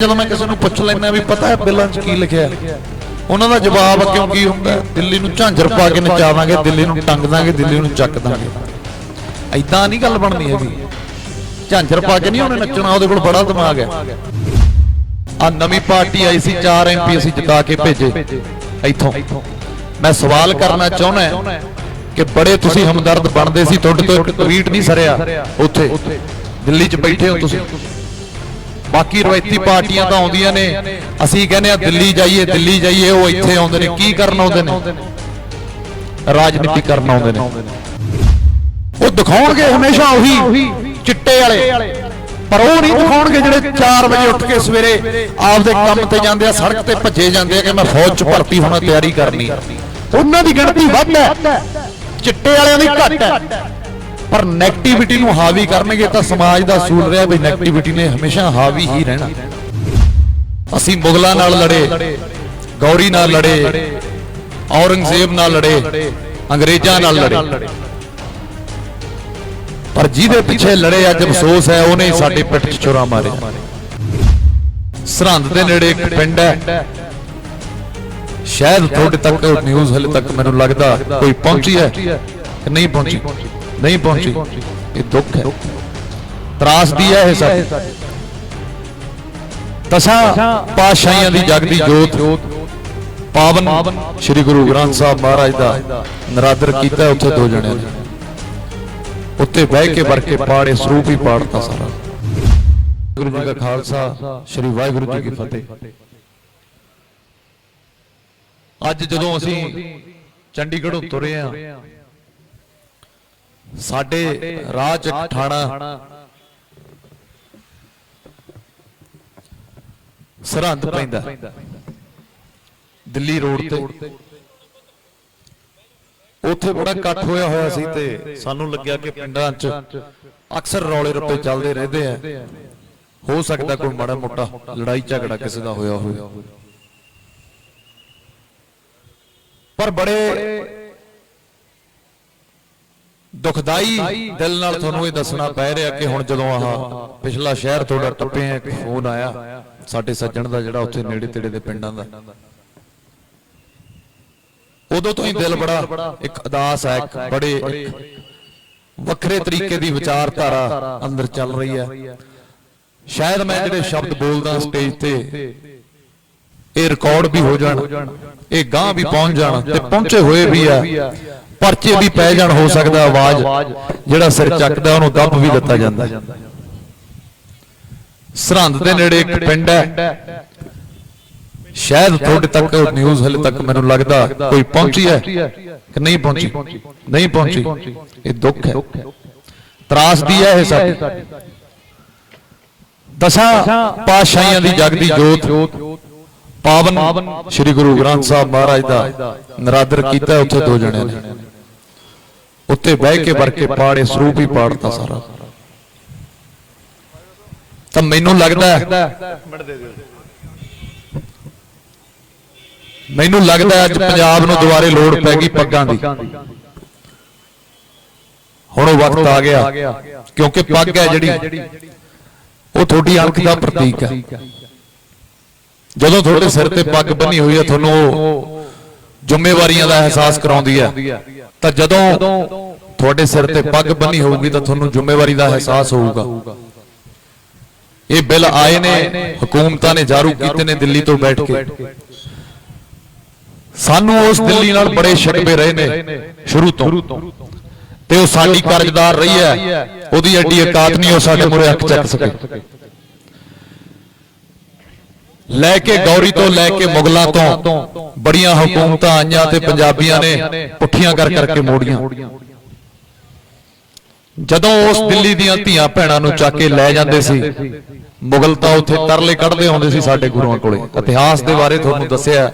ਜਦੋਂ ਮੈਂ ਕਿਸੇ ਨੂੰ ਪੁੱਛ ਲੈਣਾ ਵੀ ਪਤਾ ਹੈ ਬਿੱਲਾਂ 'ਚ ਕੀ ਲਿਖਿਆ, ਉਹਨਾਂ ਦਾ ਜਵਾਬ ਕਿਉਂ ਕੀ ਹੁੰਦਾ, ਦਿੱਲੀ ਨੂੰ ਝਾਂਜਰ ਪਾ ਕੇ ਨਚਾਵਾਂਗੇ, ਦਿੱਲੀ ਨੂੰ ਟੰਗ ਦਾਂਗੇ, ਦਿੱਲੀ ਨੂੰ ਚੱਕ ਦਾਂਗੇ। ਐਦਾਂ ਨਹੀਂ ਗੱਲ ਬਣਨੀ ਹੈਗੀ। ਝਾਂਜਰ ਪਾ ਕੇ ਨਹੀਂ ਉਹਨੇ ਨੱਚਣਾ, ਉਹਦੇ ਕੋਲ ਬੜਾ ਦਿਮਾਗ ਹੈ। ਆ ਨਵੀਂ ਪਾਰਟੀ ਆਈ ਸੀ, 4 MP ਅਸੀਂ ਜਿਤਾ ਕੇ ਭੇਜੇ ਇੱਥੋਂ। ਮੈਂ ਸਵਾਲ ਕਰਨਾ ਚਾਹੁੰਦਾ ਕਿ ਬੜੇ ਤੁਸੀਂ ਹਮਦਰਦ ਬਣਦੇ ਸੀ, ਤੁਹਾਡੇ ਤੋਂ ਇੱਕ ਟਵੀਟ ਨਹੀਂ ਸਰਿਆ। ਉੱਥੇ ਦਿੱਲੀ 'ਚ ਬੈਠੇ ਹੋ ਤੁਸੀਂ। बाकी रवायती पार्टियां तो आउंदियां ने, असीं कहने दिल्ली जाइए दिल्ली जाइए, वो इत्थे आउंदे ने की करन आउंदे ने, राजनीति करन आउंदे ने। वो दिखाउणगे हमेशा ओही चिट्टे वाले, पर वो नहीं दिखाउणगे जिहड़े 4 बजे उठ के सवेरे आपदे काम ते जांदे आ, सड़क ते भज्जे जांदे आ कि मैं फौज च भर्ती होना तैयारी करनी। उन्हां दी गिणती वध है, चिट्टे वालियां दी घट है। पर नैगेटिविटी नूं हावी करनगे तो समाज का असूल रहा भी नैगेटिविटी ने हमेशा हावी ही रहना। असीं मुगलों नाल लड़े, गौरी नाल लड़े, औरंगजेब नाल लड़े, अंग्रेजां नाल लड़े, पर जिहदे पिछे लड़े अज अफसोस है उन्हें साडे पिठ च छुरा मारे। सरहंद दे नेड़े एक पिंड है, शायद थोड़े तक न्यूज़ हले तक मैनूं लगदा कोई पहुंची है कि नहीं पहुंची, नहीं पहुंची। ये दुख है, त्रासदी है। ये सब 10 पातशाहियां दी जगदी जोत पावन श्री गुरु ग्रंथ साहब महाराज दा नरादर कीता। उत्थे 2 जने उत्ते बह के वर के पाड़े स्वरूप ही पाड़ता सारा। गुरु जी का खालसा, श्री वाहिगुरु जी की फतेह। अज जदों असीं चंडीगढ़ों तुरे आ, साडे राह च ठाणा सरहंद पैंदा दिल्ली रोड ते। उत्थे बड़ा इकट्ठ होया होया सी ते सानू लग्या कि पिंडां च अक्सर रौले रप्पे चलदे रहिंदे आ, हो सकदा कोई माड़ा मोटा लड़ाई झगड़ा किसी दा होया होवे। पर बड़े दुखदाई दिल नाल तुहानूं ये दसना पै रहा कि हुण जदों आह पिछला शहर थोड़ा टप्पे एक फोन आया साडे सज्जण दा जिहड़ा उत्थे नेड़े तेड़े दे पिंडां दा, उदों तो ही दिल बड़ा एक उदास है। एक बड़े वखरे तरीके दी विचारधारा अंदर चल रही है। शायद मैं जिहड़े शब्द बोलदा स्टेज ते ये रिकॉर्ड भी हो जाण, ये गांह भी पहुंच जाण ते पहुंचे हुए भी आ, परचे भी पै जाण, हो सकता आवाज जिहड़ा सिर चकदा उहनूं दब भी दिता जांदा। सरहंद दे नेड़े एक पिंड है, शायद थोड़े तक न्यूज़ हले तक मैनूं लगदा कोई पहुंची है कि नहीं पहुंची, नहीं पहुंची। ये दुख है, त्रासदी है। ये सब 10 पातशाहियां दी जगदी जोत पावन श्री गुरु ग्रंथ साहब महाराज दा नरादर कीता। उत्थे 2 जने उत्ते बह के वर के पाड़े स्वरूप ही पाड़ता सारा। तो मैनूं लगदा अज पंजाब नूं दुबारे लोड़ पै गई पग्गां दी। हुण वक्त आ गया, क्योंकि पग है जिहड़ी वो तुहाडी अणख दा प्रतीक है। जदों तुहाडे सिर ते पग बन्नी हुई है, तुहानूं जिम्मेवारियां दा एहसास कराउंदी है। तो जदों तुहाडे सिर ते पग बन्नी होगी तो तुहानूं जिम्मेवारी दा एहसास होगा। ये बिल आए ने, हुकूमतां ने जारू कीते ने दिल्ली तो बैठ के। सानू उस दिल्ली नाल बड़े शिकवे रहे ने शुरू तो, ते वो साडी कर्जदार रही है। ओदी एडी औकात नहीं हो साडे मुरे अख चक सके। लैके गौरी तो लैके मुगलों तो बड़ियां हुकूमतां आईयां ते पंजाबियां ने पुठियां कर करके मोड़ियां। जदों उस दिल्ली दीयां धीआं भैणां नूं चक के लै जांदे सी, मुगल तां उत्थे तरले कढ़दे आउंदे सी साडे गुरुआं कोले। इतिहास दे बारे तुहानूं दस्सिआ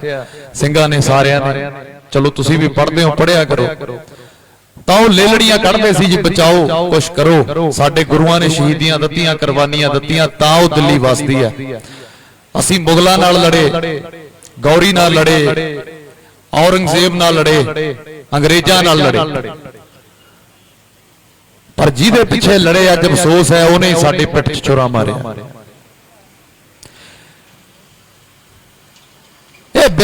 ਸਿੰਘਾਂ ने सारियां ने, चलो तुसीं भी पढ़दे हो, पढ़िया करो। तां ओह लेलड़ियां कढ़दे सी जी, बचाओ कुछ करो। साडे गुरुआं ने शहीदियां दत्तियां, कुर्बानियां दत्तियां, तां ओह दिल्ली वसदी है। असीं मुगलों नाल लड़े, गौरी नाल लड़े, औरंगजेब नाल लड़े, अंग्रेजां नाल लड़े, पर जिहदे पिछे लड़े अज अफसोस है उन्हें साडे पिठ च छुरा मारे।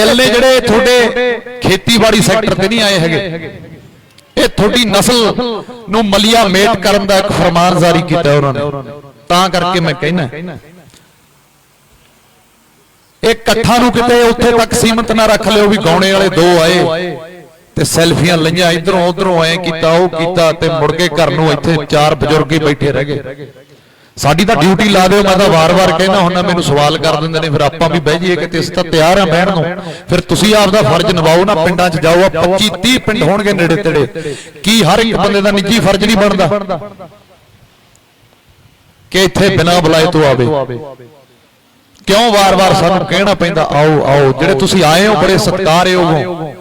ਬਿੱਲ ਨੇ ਜਿਹੜੇ ਤੁਹਾਡੇ ਖੇਤੀਬਾੜੀ ਸੈਕਟਰ ਤੇ ਨਹੀਂ ਆਏ ਹੈਗੇ, ਇਹ ਤੁਹਾਡੀ ਨਸਲ ਨੂੰ ਮਲੀਆ ਮੇਟ ਕਰਨ ਦਾ ਇੱਕ ਫਰਮਾਨ ਜਾਰੀ ਕੀਤਾ ਉਹਨਾਂ ਨੇ। ਤਾਂ ਕਰਕੇ ਮੈਂ ਕਹਿੰਦਾ ਇਹ ਇਕੱਠਾਂ ਨੂੰ ਕਿਤੇ ਉੱਥੇ ਤੱਕ ਸੀਮਤ ਨਾ ਰੱਖ ਲਿਓ ਵੀ ਗਾਉਣੇ ਵਾਲੇ ਦੋ ਆਏ ਤੇ ਸੈਲਫੀਆਂ ਲਈਆਂ, ਇਧਰੋਂ ਉਧਰੋਂ ਐ ਕੀਤਾ ਉਹ ਕੀਤਾ ਤੇ ਮੁੜ ਕੇ ਘਰ ਨੂੰ ਇੱਥੇ ਚਾਰ ਬਜ਼ੁਰਗ ਹੀ ਬੈਠੇ ਰਹਿ ਗਏ। ਸਾਡੀ ਤਾਂ ਡਿਊਟੀ ਲਾ ਦਿਓ, ਮੈਂ ਤਾਂ ਵਾਰ-ਵਾਰ ਕਹਿੰਦਾ ਹੁੰਦਾ, ਮੈਨੂੰ ਸਵਾਲ ਕਰ ਦਿੰਦੇ ਨੇ, ਫਿਰ ਆਪਾਂ ਵੀ ਬਹਿ ਜਾਈਏ ਕਿਤੇ, ਅਸੀਂ ਤਾਂ ਤਿਆਰ ਆ ਬਹਿਣ ਨੂੰ। ਫਿਰ ਤੁਸੀਂ ਆਪਦਾ ਫਰਜ਼ ਨਿਭਾਓ ਨਾ, ਪਿੰਡਾਂ 'ਚ ਜਾਓ, 25-30 ਪਿੰਡ ਹੋਣਗੇ ਨੇੜੇ ਤੇੜੇ, ਕੀ ਹਰ ਇੱਕ ਬੰਦੇ ਦਾ ਨਿੱਜੀ ਫਰਜ਼ ਨਹੀਂ ਬਣਦਾ ਕਿ ਇੱਥੇ ਬਿਨਾਂ ਬੁਲਾਏ ਤੋਂ ਆਵੇ? ਕਿਉਂ ਵਾਰ-ਵਾਰ ਸਾਨੂੰ ਕਹਿਣਾ ਪੈਂਦਾ ਆਓ ਆਓ? ਜਿਹੜੇ ਤੁਸੀਂ ਆਏ ਹੋ ਬੜੇ ਸਤਿਕਾਰਯੋਗ ਹੋ,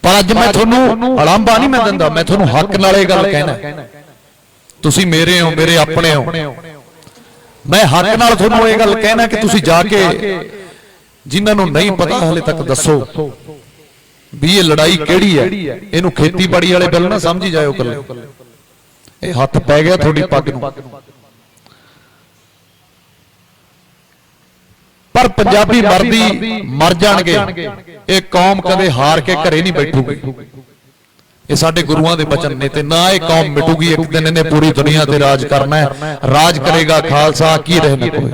ਪਰ ਅੱਜ ਮੈਂ ਤੁਹਾਨੂੰ ਅਲਾਂਭਾ ਨਹੀਂ ਮੈਂ ਦਿੰਦਾ, ਮੈਂ ਤੁਹਾਨੂੰ ਹੱਕ ਨਾਲ ਇਹ ਗੱਲ ਕਹਿਣਾ, ਤੁਸੀਂ ਮੇਰੇ ਹੋ, ਮੇਰੇ ਆਪਣੇ ਹੋ। ਮੈਂ ਹੱਕ ਨਾਲ ਤੁਹਾਨੂੰ ਇਹ ਗੱਲ ਕਹਿਣਾ ਕਿ ਤੁਸੀਂ ਜਾ ਕੇ ਜਿਨ੍ਹਾਂ ਨੂੰ ਨਹੀਂ ਪਤਾ ਹਲੇ ਤੱਕ ਦੱਸੋ ਵੀ ਇਹ ਲੜਾਈ ਕਿਹੜੀ ਹੈ। ਇਹਨੂੰ ਖੇਤੀਬਾੜੀ ਵਾਲੇ ਬਿੱਲ ਨਾ ਸਮਝੀ ਜਾਇਓ ਕੱਲੇ, ਇਹ ਹੱਥ ਪੈ ਗਿਆ ਤੁਹਾਡੀ ਪੱਗ ਨੂੰ। ਪਰ ਪੰਜਾਬੀ ਮਰ ਜਾਣਗੇ, ਇਹ ਕੌਮ ਕਦੇ ਹਾਰ ਕੇ ਘਰੇ ਨਹੀਂ ਬੈਠੂਗੀ। ਇਹ ਸਾਡੇ ਗੁਰੂਆਂ ਦੇ ਬਚਨ ਨੇ, ਤੇ ਨਾ ਇਹ ਕੌਮ ਮਿਟੂਗੀ। ਇੱਕ ਦਿਨ ਇਹਨੇ ਪੂਰੀ ਦੁਨੀਆ ਤੇ ਰਾਜ ਕਰਨਾ ਹੈ। ਰਾਜ ਕਰੇਗਾ ਖਾਲਸਾ, ਕੀ ਰਹਿਣਾ ਕੋਈ।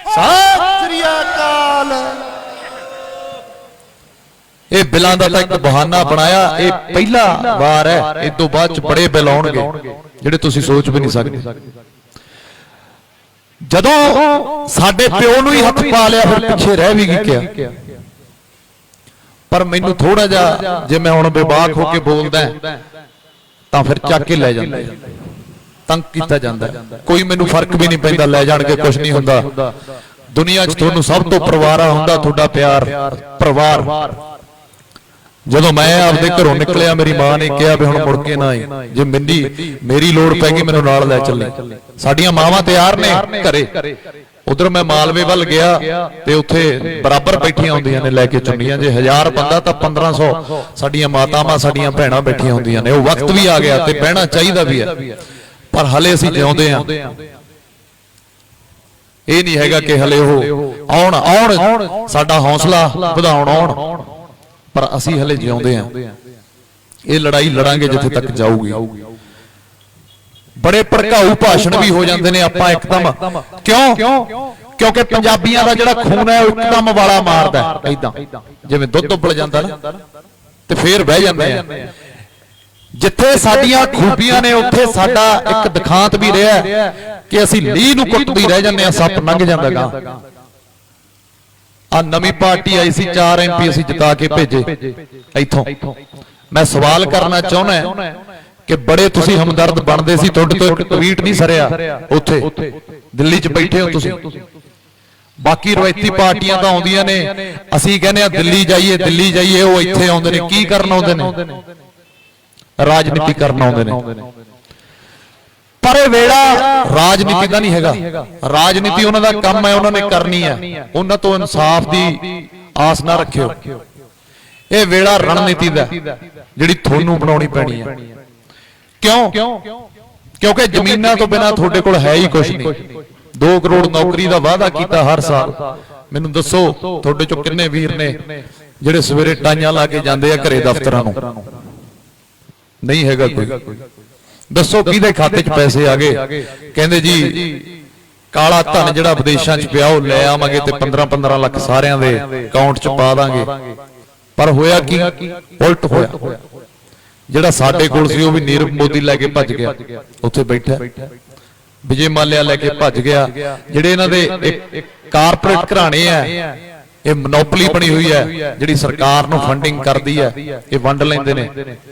ਸਤਿ ਸ੍ਰੀ ਅਕਾਲ। ਇਹ ਬਿੱਲਾਂ ਦਾ ਤਾਂ ਇੱਕ ਬਹਾਨਾ ਬਣਾਇਆ, ਇਹ ਪਹਿਲਾ ਵਾਰ ਹੈ, ਇਸ ਤੋਂ ਬਾਅਦ ਚ ਬੜੇ ਬਿੱਲ ਆਉਣਗੇ ਜਿਹੜੇ ਤੁਸੀਂ ਸੋਚ ਵੀ ਨਹੀਂ ਸਕਦੇ। ਜਦੋਂ ਸਾਡੇ ਪਿਓ ਨੂੰ ਹੀ ਹੱਥ ਪਾ ਲਿਆ, ਫਿਰ ਪਿੱਛੇ ਰਹਿ ਵੀ ਗਿਆ। ਪਰ ਮੈਨੂੰ ਥੋੜਾ ਜਿਹਾ, ਜੇ ਮੈਂ ਹੁਣ ਬੇਬਾਕ ਹੋ ਕੇ ਬੋਲਦਾ ਤਾਂ ਫਿਰ ਚੱਕ ਕੇ ਲੈ ਜਾਂਦੇ, ਤੰਗ ਕੀਤਾ ਜਾਂਦਾ। ਕੋਈ ਮੈਨੂੰ ਫਰਕ ਵੀ ਨਹੀਂ ਪੈਂਦਾ, ਲੈ ਜਾਣਗੇ, ਕੁਝ ਨਹੀਂ ਹੁੰਦਾ। ਦੁਨੀਆ 'ਚ ਤੁਹਾਨੂੰ ਸਭ ਤੋਂ ਪਰਿਵਾਰਾ ਹੁੰਦਾ ਤੁਹਾਡਾ ਪਿਆਰ, ਪਰਿਵਾਰ। ਜਦੋਂ ਮੈਂ ਆਪਦੇ ਘਰੋਂ ਨਿਕਲਿਆ, ਮੇਰੀ ਮਾਂ ਨੇ ਕਿਹਾ ਵੀ ਹੁਣ ਮੁੜ ਕੇ ਨਾ ਆਈ, ਜੇ ਮੇਰੀ ਲੋੜ ਪੈ ਗਈ ਮੈਨੂੰ ਨਾਲ ਲੈ ਚੱਲੇ। ਸਾਡੀਆਂ ਮਾਵਾਂ ਤਿਆਰ ਨੇ ਘਰੇ। ਉਧਰ ਮੈਂ ਮਾਲਵੇ ਵੱਲ ਗਿਆ ਤੇ ਉੱਥੇ ਬਰਾਬਰ ਬੈਠੀਆਂ ਹੁੰਦੀਆਂ ਨੇ ਲੈ ਕੇ ਚੁੰਨੀਆਂ। ਜੇ 1000 ਬੰਦਾ ਤਾਂ 1500 ਸਾਡੀਆਂ ਮਾਤਾਵਾਂ, ਸਾਡੀਆਂ ਭੈਣਾਂ ਬੈਠੀਆਂ ਹੁੰਦੀਆਂ ਨੇ। ਉਹ ਵਕਤ ਵੀ ਆ ਗਿਆ ਤੇ ਬਹਿਣਾ ਚਾਹੀਦਾ ਵੀ ਹੈ, ਪਰ ਹਲੇ ਅਸੀਂ ਜਿਉਂਦੇ ਹਾਂ। ਇਹ ਨਹੀਂ ਹੈਗਾ ਕਿ ਹਲੇ ਉਹ ਆਉਣ ਸਾਡਾ ਹੌਸਲਾ ਵਧਾਉਣ ਆਉਣ, ਪਰ ਅਸੀਂ ਹਲੇ ਜਿਉਂਦੇ ਹਾਂ। ਇਹ ਲੜਾਈ ਲੜਾਂਗੇ ਜਿੱਥੇ ਤੱਕ ਜਾਊਗੀ। ਬੜੇ ਭੜਕਾਊ ਭਾਸ਼ਣ ਵੀ ਹੋ ਜਾਂਦੇ ਨੇ ਆਪਾਂ ਇੱਕਦਮ, ਕਿਉਂਕਿ ਪੰਜਾਬੀਆਂ ਦਾ ਜਿਹੜਾ ਖੂਨ ਹੈ ਉਹ ਇੱਕਦਮ ਵਾਲਾ ਮਾਰਦਾ ਐਦਾਂ, ਜਿਵੇਂ ਦੁੱਧ ਉਬਲ ਜਾਂਦਾ ਨਾ, ਤੇ ਫੇਰ ਬਹਿ ਜਾਂਦੇ ਆ। ਜਿੱਥੇ ਸਾਡੀਆਂ ਖੂਬੀਆਂ ਨੇ ਉੱਥੇ ਸਾਡਾ ਇੱਕ ਦਿਖਾਂਤ ਵੀ ਰਿਹਾ ਕਿ ਅਸੀਂ ਲੀਹ ਨੂੰ ਕੁੱਟਦੀ ਰਹਿ ਜਾਂਦੇ ਆ, ਸੱਪ ਲੰਘ ਜਾਂਦਾ ਗਾ। ਆ ਨਵੀਂ ਪਾਰਟੀ ਆਈ ਸੀ, 4 MP ਅਸੀਂ ਜਿਤਾ ਕੇ ਭੇਜੇ ਇੱਥੋਂ। ਮੈਂ ਸਵਾਲ ਕਰਨਾ ਚਾਹੁੰਦਾ ਕਿ ਬੜੇ ਤੁਸੀਂ ਹਮਦਰਦ ਬਣਦੇ ਸੀ, ਤੁਹਾਡੇ ਤੋਂ ਇੱਕ ਟਵੀਟ ਨਹੀਂ ਸਰਿਆ। ਉੱਥੇ ਦਿੱਲੀ 'ਚ ਬੈਠੇ ਹੋ ਤੁਸੀਂ। ਬਾਕੀ ਰਵਾਇਤੀ ਪਾਰਟੀਆਂ ਤਾਂ ਆਉਂਦੀਆਂ ਨੇ, ਅਸੀਂ ਕਹਿੰਦੇ ਆ ਦਿੱਲੀ ਜਾਈਏ ਦਿੱਲੀ ਜਾਈਏ, ਉਹ ਇੱਥੇ ਆਉਂਦੇ ਨੇ। ਕੀ ਕਰਨ ਆਉਂਦੇ ਨੇ? ਰਾਜਨੀਤੀ ਕਰਨ ਆਉਂਦੇ ਨੇ। ਪਰ ਇਹ ਵੇੜਾ ਰਾਜਨੀਤੀ ਦਾ ਨਹੀਂ ਹੈਗਾ। ਰਾਜਨੀਤੀ ਉਹਨਾਂ ਦਾ ਕੰਮ ਹੈ, ਉਹਨਾਂ ਨੇ ਕਰਨੀ ਹੈ। ਉਹਨਾਂ ਤੋਂ ਇਨਸਾਫ ਦੀ ਆਸ ਨਾ ਰੱਖਿਓ। ਇਹ ਵੇੜਾ ਰਣਨੀਤੀ ਦਾ, ਜਿਹੜੀ ਤੁਹਾਨੂੰ ਬਣਾਉਣੀ ਪੈਣੀ ਹੈ। ਕਿਉਂਕਿ ਜ਼ਮੀਨਾਂ ਤੋਂ ਬਿਨਾਂ ਤੁਹਾਡੇ ਕੋਲ ਹੈ ਹੀ ਕੁਝ ਨਹੀਂ। 2 ਕਰੋੜ ਨੌਕਰੀ ਦਾ ਵਾਅਦਾ ਕੀਤਾ ਹਰ ਸਾਲ। ਮੈਨੂੰ ਦੱਸੋ ਤੁਹਾਡੇ ਚੋਂ ਕਿੰਨੇ ਵੀਰ ਨੇ ਜਿਹੜੇ ਸਵੇਰੇ ਟਾਈਆਂ ਲਾ ਕੇ ਜਾਂਦੇ ਆ ਘਰੇ ਦਫ਼ਤਰਾਂ ਨੂੰ? ਨਹੀਂ ਹੈਗਾ ਕੋਈ। ਦੱਸੋ ਕਿਹਦੇ ਖਾਤੇ 'ਚ ਪੈਸੇ ਆ ਗਏ? ਕਹਿੰਦੇ ਜੀ ਕਾਲਾ ਧਨ ਜਿਹੜਾ ਵਿਦੇਸ਼ਾਂ 'ਚ ਪਿਆ ਉਹ ਲੈ ਆਵਾਂਗੇ ਤੇ 15-15 ਲੱਖ ਸਾਰਿਆਂ ਦੇ ਅਕਾਊਂਟ 'ਚ ਪਾ ਦਾਂਗੇ। ਪਰ ਹੋਇਆ ਕੀ? ਉਲਟ ਹੋਇਆ। ਜਿਹੜਾ ਸਾਡੇ ਕੋਲ ਸੀ ਉਹ ਵੀ ਨੀਰਵ ਮੋਦੀ ਲੈ ਕੇ ਭੱਜ ਗਿਆ, ਉੱਥੇ ਬੈਠਾ। ਵਿਜੇ ਮਾਲਿਆ ਲੈ ਕੇ ਭੱਜ ਗਿਆ। ਜਿਹੜੇ ਇਹਨਾਂ ਦੇ ਇੱਕ ਕਾਰਪੋਰੇਟ ਘਰਾਣੇ ਆ, ਇਹ ਮੋਨੋਪੋਲੀ ਬਣੀ ਹੋਈ ਹੈ, ਜਿਹੜੀ ਸਰਕਾਰ ਨੂੰ ਫੰਡਿੰਗ ਕਰਦੀ ਹੈ। ਇਹ ਵੰਡ ਲੈਂਦੇ ਨੇ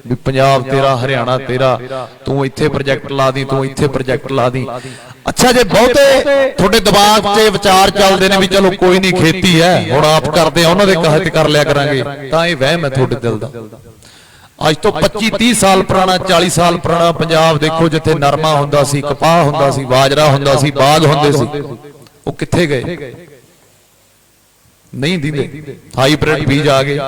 ਵੀ ਪੰਜਾਬ ਤੇਰਾ, ਹਰਿਆਣਾ ਤੇਰਾ, ਤੂੰ ਇੱਥੇ ਪ੍ਰੋਜੈਕਟ ਲਾ ਦੀ, ਤੂੰ ਇੱਥੇ ਪ੍ਰੋਜੈਕਟ ਲਾ ਦੀ। ਅੱਛਾ, ਜੇ ਬਹੁਤੇ ਤੁਹਾਡੇ ਦਿਮਾਗ 'ਚ ਵਿਚਾਰ ਚੱਲਦੇ ਨੇ ਵੀ ਚਲੋ ਕੋਈ ਨਹੀਂ, ਖੇਤੀ ਹੈ ਹੁਣ ਆਪ ਕਰਦੇ ਆ, ਉਹਨਾਂ ਦੇ ਕਹੇ ਤੇ ਕਰ ਲਿਆ ਕਰਾਂਗੇ, ਤਾਂ ਇਹ ਵਹਿਮ ਹੈ ਤੁਹਾਡੇ ਦਿਲ ਦਾ। ਅੱਜ ਤੋਂ 25-30 ਸਾਲ ਪੁਰਾਣਾ, 40 ਸਾਲ ਪੁਰਾਣਾ ਪੰਜਾਬ ਦੇਖੋ, ਜਿੱਥੇ ਨਰਮਾ ਹੁੰਦਾ ਸੀ, ਕਪਾਹ ਹੁੰਦਾ ਸੀ, ਬਾਜਰਾ ਹੁੰਦਾ ਸੀ, ਬਾਗ ਹੁੰਦੇ ਸੀ, ਉਹ ਕਿੱਥੇ ਗਏ? ਨਹੀਂ ਦਿੰਦੇ। ਹਾਈਬ੍ਰਿਡ ਬੀਜ ਆ ਗਏ,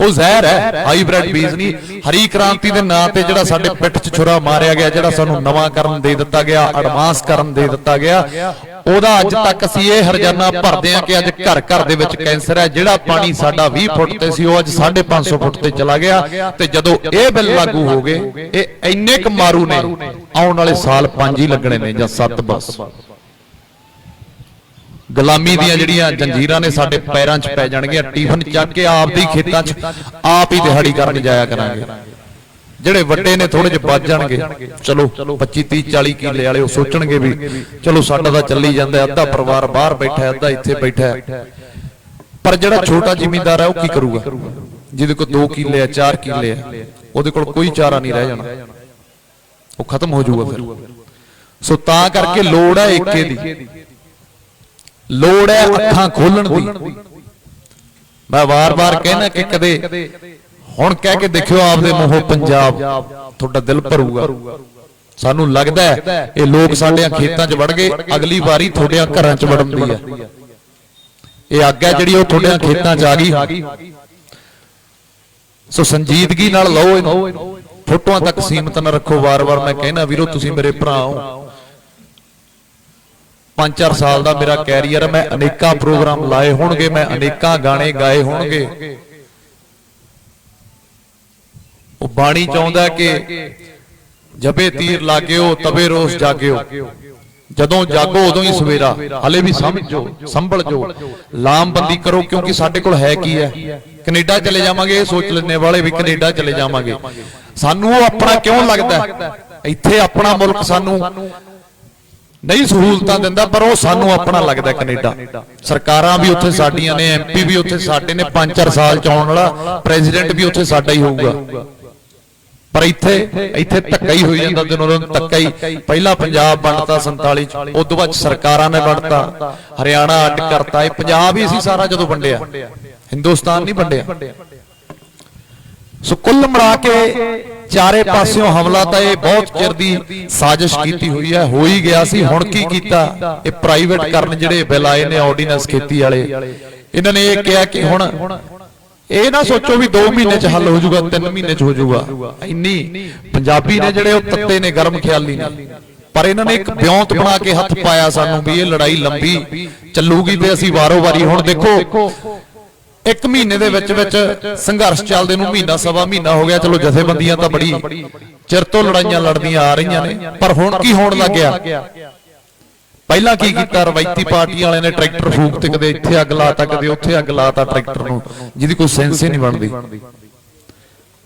ਉਹ ਜ਼ਹਿਰ ਹੈ, ਹਾਈਬ੍ਰਿਡ ਬੀਜ ਨਹੀਂ। ਹਰੀ ਕ੍ਰਾਂਤੀ ਦੇ ਨਾਂ ਤੇ ਜਿਹੜਾ ਸਾਡੇ ਪਿੱਠ 'ਚ ਛੁਰਾ ਮਾਰਿਆ ਗਿਆ, ਜਿਹੜਾ ਸਾਨੂੰ ਨਵਾਂ ਕਰਨ ਦੇ ਦਿੱਤਾ ਗਿਆ, ਐਡਵਾਂਸ ਕਰਨ ਦੇ ਦਿੱਤਾ ਗਿਆ, ਉਹਦਾ ਅੱਜ ਤੱਕ ਅਸੀਂ ਇਹ ਹਰਜਾਨਾ ਭਰਦੇ ਹਾਂ ਕਿ ਅੱਜ ਘਰ ਘਰ ਦੇ ਵਿੱਚ ਕੈਂਸਰ ਹੈ। ਜਿਹੜਾ ਪਾਣੀ ਸਾਡਾ 20 ਫੁੱਟ ਤੇ ਸੀ ਉਹ ਅੱਜ 550 ਫੁੱਟ ਤੇ ਚਲਾ ਗਿਆ। ਤੇ ਜਦੋਂ ਇਹ ਬਿੱਲ ਲਾਗੂ ਹੋ ਗਏ, ਇਹ ਇੰਨੇ ਕੁ ਮਾਰੂ ਨੇ, ਆਉਣ ਵਾਲੇ ਸਾਲ 5 ਹੀ ਲੱਗਣੇ ਨੇ ਜਾਂ 7 ਬਸ। ਗੁਲਾਮੀ ਦੀਆਂ ਜਿਹੜੀਆਂ ਜੰਜੀਰਾਂ ਨੇ ਸਾਡੇ ਪੈਰਾਂ 'ਚ ਪੈ ਜਾਣਗੀਆਂ। ਟਿਫਨ ਚੱਕ ਕੇ ਆਪਦੀ ਖੇਤਾਂ 'ਚ ਆਪ ਹੀ ਦਿਹਾੜੀ ਕਰਨ ਜਾਇਆ ਕਰਾਂਗੇ। ਜਿਹੜੇ ਵੱਡੇ ਨੇ ਥੋੜੇ ਜਿਹੇ ਬਚ ਜਾਣਗੇ, ਚਲੋ 25 30 40 ਕਿੱਲੇ ਵਾਲੇ ਉਹ ਸੋਚਣਗੇ ਵੀ ਚਲੋ ਸਾਡਾ ਤਾਂ ਚੱਲੀ ਜਾਂਦਾ, ਅੱਧਾ ਪਰਿਵਾਰ ਬਾਹਰ ਬੈਠਾ, ਅੱਧਾ ਇੱਥੇ ਬੈਠਾ। ਪਰ ਜਿਹੜਾ ਛੋਟਾ ਜ਼ਿਮੀਂਦਾਰ ਹੈ ਉਹ ਕੀ ਕਰੂਗਾ? ਜਿਹਦੇ ਕੋਲ 2 ਕਿੱਲੇ ਆ, 4 ਕਿੱਲੇ ਆ, ਉਹਦੇ ਕੋਲ ਕੋਈ ਚਾਰਾ ਨਹੀਂ ਰਹਿ ਜਾਣਾ, ਉਹ ਖਤਮ ਹੋ ਜਾਊਗਾ ਫਿਰ। ਸੋ ਤਾਂ ਕਰਕੇ ਲੋੜ ਹੈ ਏਕੇ ਦੀ, ਲੋੜ ਹੈ ਅੱਖਾਂ ਖੋਲਣ ਦੀ। ਮੈਂ ਵਾਰ-ਵਾਰ ਕਹਿਣਾ ਕਿ ਕਦੇ ਹੁਣ ਕਹਿ ਕੇ ਦੇਖਿਓ ਆਪਦੇ ਮੂੰਹੋਂ ਪੰਜਾਬ, ਤੁਹਾਡਾ ਦਿਲ ਭਰੂਗਾ। ਸਾਨੂੰ ਲੱਗਦਾ ਹੈ ਇਹ ਲੋਕ ਸਾਡਿਆਂ ਖੇਤਾਂ 'ਚ ਵੜ ਗਏ, ਅਗਲੀ ਵਾਰੀ ਤੁਹਾਡਿਆਂ ਘਰਾਂ 'ਚ ਵੜਨ ਦੀ ਹੈ। ਇਹ ਅੱਗ ਹੈ ਜਿਹੜੀ ਉਹ ਤੁਹਾਡਿਆਂ ਖੇਤਾਂ 'ਚ ਆ ਗਈ। ਸੋ ਸੰਜੀਦਗੀ ਨਾਲ ਲਓ ਇਹਨੂੰ, ਫੋਟੋਆਂ ਤੱਕ ਸੀਮਤ ਨਾ ਰੱਖੋ। ਵਾਰ-ਵਾਰ ਮੈਂ ਕਹਿਣਾ ਵੀਰੋ, ਤੁਸੀਂ ਮੇਰੇ ਭਰਾ ਹੋ। 5-4 ਸਾਲ ਦਾ ਮੇਰਾ ਕੈਰੀਅਰ, ਮੈਂ ਅਨੇਕਾਂ ਪ੍ਰੋਗਰਾਮ ਲਾਏ ਹੋਣਗੇ, ਮੈਂ ਅਨੇਕਾਂ ਗਾਣੇ ਗਾਏ ਹੋਣਗੇ। ਉਹ ਬਾਣੀ ਚਾਹੁੰਦਾ ਕਿ ਜਬੇ ਤੀਰ ਲਾਗਿਓ ਤਬੇ ਰੋਸ ਜਾਗਿਓ, ਜਦੋਂ ਜਾਗੋ ਉਦੋਂ ਹੀ ਸਵੇਰਾ। ਹਲੇ ਵੀ ਸਮਝੋ, ਸੰਭਲ ਜੋ, ਲਾਮਬੰਦੀ ਕਰੋ, ਕਿਉਂਕਿ ਸਾਡੇ ਕੋਲ ਹੈ ਕੀ ਹੈ? ਕੈਨੇਡਾ ਚਲੇ ਜਾਵਾਂਗੇ, ਇਹ ਸੋਚ ਲੈਣੇ ਵਾਲੇ ਵੀ ਕੈਨੇਡਾ ਚਲੇ ਜਾਵਾਂਗੇ। ਸਾਨੂੰ ਉਹ ਆਪਣਾ ਕਿਉਂ ਲੱਗਦਾ? ਇੱਥੇ ਆਪਣਾ ਮੁਲਕ ਸਾਨੂੰ ਨਹੀਂ ਸਹੂਲਤਾਂ ਦਿੰਦਾ, ਪਰ ਉਹ ਸਾਨੂੰ ਆਪਣਾ ਲੱਗਦਾ ਕੈਨੇਡਾ। ਸਰਕਾਰਾਂ ਵੀ ਉੱਥੇ ਸਾਡੀਆਂ ਨੇ, MP ਵੀ ਉੱਥੇ ਸਾਡੇ ਨੇ, 5-4 ਸਾਲ ਚ ਆਉਣ ਵਾਲਾ ਪ੍ਰੈਜ਼ੀਡੈਂਟ ਵੀ ਉੱਥੇ ਸਾਡਾ ਹੀ ਹੋਊਗਾ। ਪਰ ਇੱਥੇ ਧੱਕਾ ਹੀ ਹੋਈ ਜਾਂਦਾ, ਦਿਨੋਂ ਦਿਨ ਧੱਕਾ ਹੀ। ਪਹਿਲਾਂ ਪੰਜਾਬ ਵੰਡਤਾ 47 ਚ, ਉਸ ਤੋਂ ਬਾਅਦ ਸਰਕਾਰਾਂ ਨੇ ਵੰਡਤਾ, ਹਰਿਆਣਾ ਅੱਡ ਕਰਤਾ। ਇਹ ਪੰਜਾਬ ਹੀ ਸੀ ਸਾਰਾ ਜਦੋਂ ਵੰਡਿਆ, ਹਿੰਦੁਸਤਾਨ ਨਹੀਂ ਵੰਡਿਆ। ਸੋ ਕੁੱਲ ਮਿਲਾ ਕੇ ਚਾਰੇ ਪਾਸਿਓਂ ਹਮਲਾ ਤਾਂ ਇਹ ਬਹੁਤ ਚਿਰ ਦੀ ਸਾਜ਼ਿਸ਼ ਕੀਤੀ ਹੋਈ ਹੈ, ਹੋ ਹੀ ਗਿਆ ਸੀ। ਹੁਣ ਕੀ ਕੀਤਾ? ਇਹ ਪ੍ਰਾਈਵੇਟ ਕਰਨ ਜਿਹੜੇ ਬਿੱਲ ਆਏ ਨੇ, ਆਰਡੀਨੈਂਸ ਖੇਤੀ ਵਾਲੇ, ਇਹਨਾਂ ਨੇ ਇਹ ਕਿਹਾ ਕਿ ਹੁਣ ਇਹ ਨਾ ਸੋਚੋ ਵੀ 2 ਮਹੀਨੇ ਚ ਹੱਲ ਹੋ ਜਾਊਗਾ, 3 ਮਹੀਨੇ ਚ ਹੋ ਜਾਊਗਾ। ਇੰਨੀ ਪੰਜਾਬੀ ਨੇ ਜਿਹੜੇ ਉਹ ਤੱਤੇ ਨੇ, ਗਰਮ ਖਿਆਲੀ ਨੇ। ਪਰ ਇਹਨਾਂ ਨੇ ਇੱਕ ਵਿਉਂਤ ਬਣਾ ਕੇ ਹੱਥ ਪਾਇਆ ਸਾਨੂੰ ਵੀ ਇਹ ਲੜਾਈ ਲੰਬੀ ਚੱਲੂਗੀ ਤੇ ਅਸੀਂ ਵਾਰੋ ਵਾਰੀ। ਹੁਣ ਦੇਖੋ 1 ਮਹੀਨੇ ਦੇ ਵਿੱਚ ਸੰਘਰਸ਼ ਚੱਲਦੇ ਨੂੰ ਮਹੀਨਾ ਸਵਾ ਮਹੀਨਾ ਹੋ ਗਿਆ। ਚਲੋ ਜਥੇਬੰਦੀਆਂ ਤਾਂ ਬੜੀ ਚਿਰ ਤੋਂ ਲੜਾਈਆਂ ਲੜਦੀਆਂ ਆ ਰਹੀਆਂ ਨੇ, ਪਰ ਹੁਣ ਕੀ ਹੋਣ ਲੱਗਿਆ? ਪਹਿਲਾਂ ਕੀ ਕੀਤਾ? ਰਵਾਇਤੀ ਪਾਰਟੀਆਂ ਵਾਲਿਆਂ ਨੇ ਟਰੈਕਟਰ ਫੂਕ ਤੇ ਕਦੇ ਇੱਥੇ ਅੱਗ ਲਾਤਾ, ਕਦੇ ਉੱਥੇ ਅੱਗ ਲਾਤਾ ਟਰੈਕਟਰ ਨੂੰ, ਜਿਹਦੀ ਕੋਈ ਸੈਂਸ ਹੀ ਨਹੀਂ ਬਣਦੀ।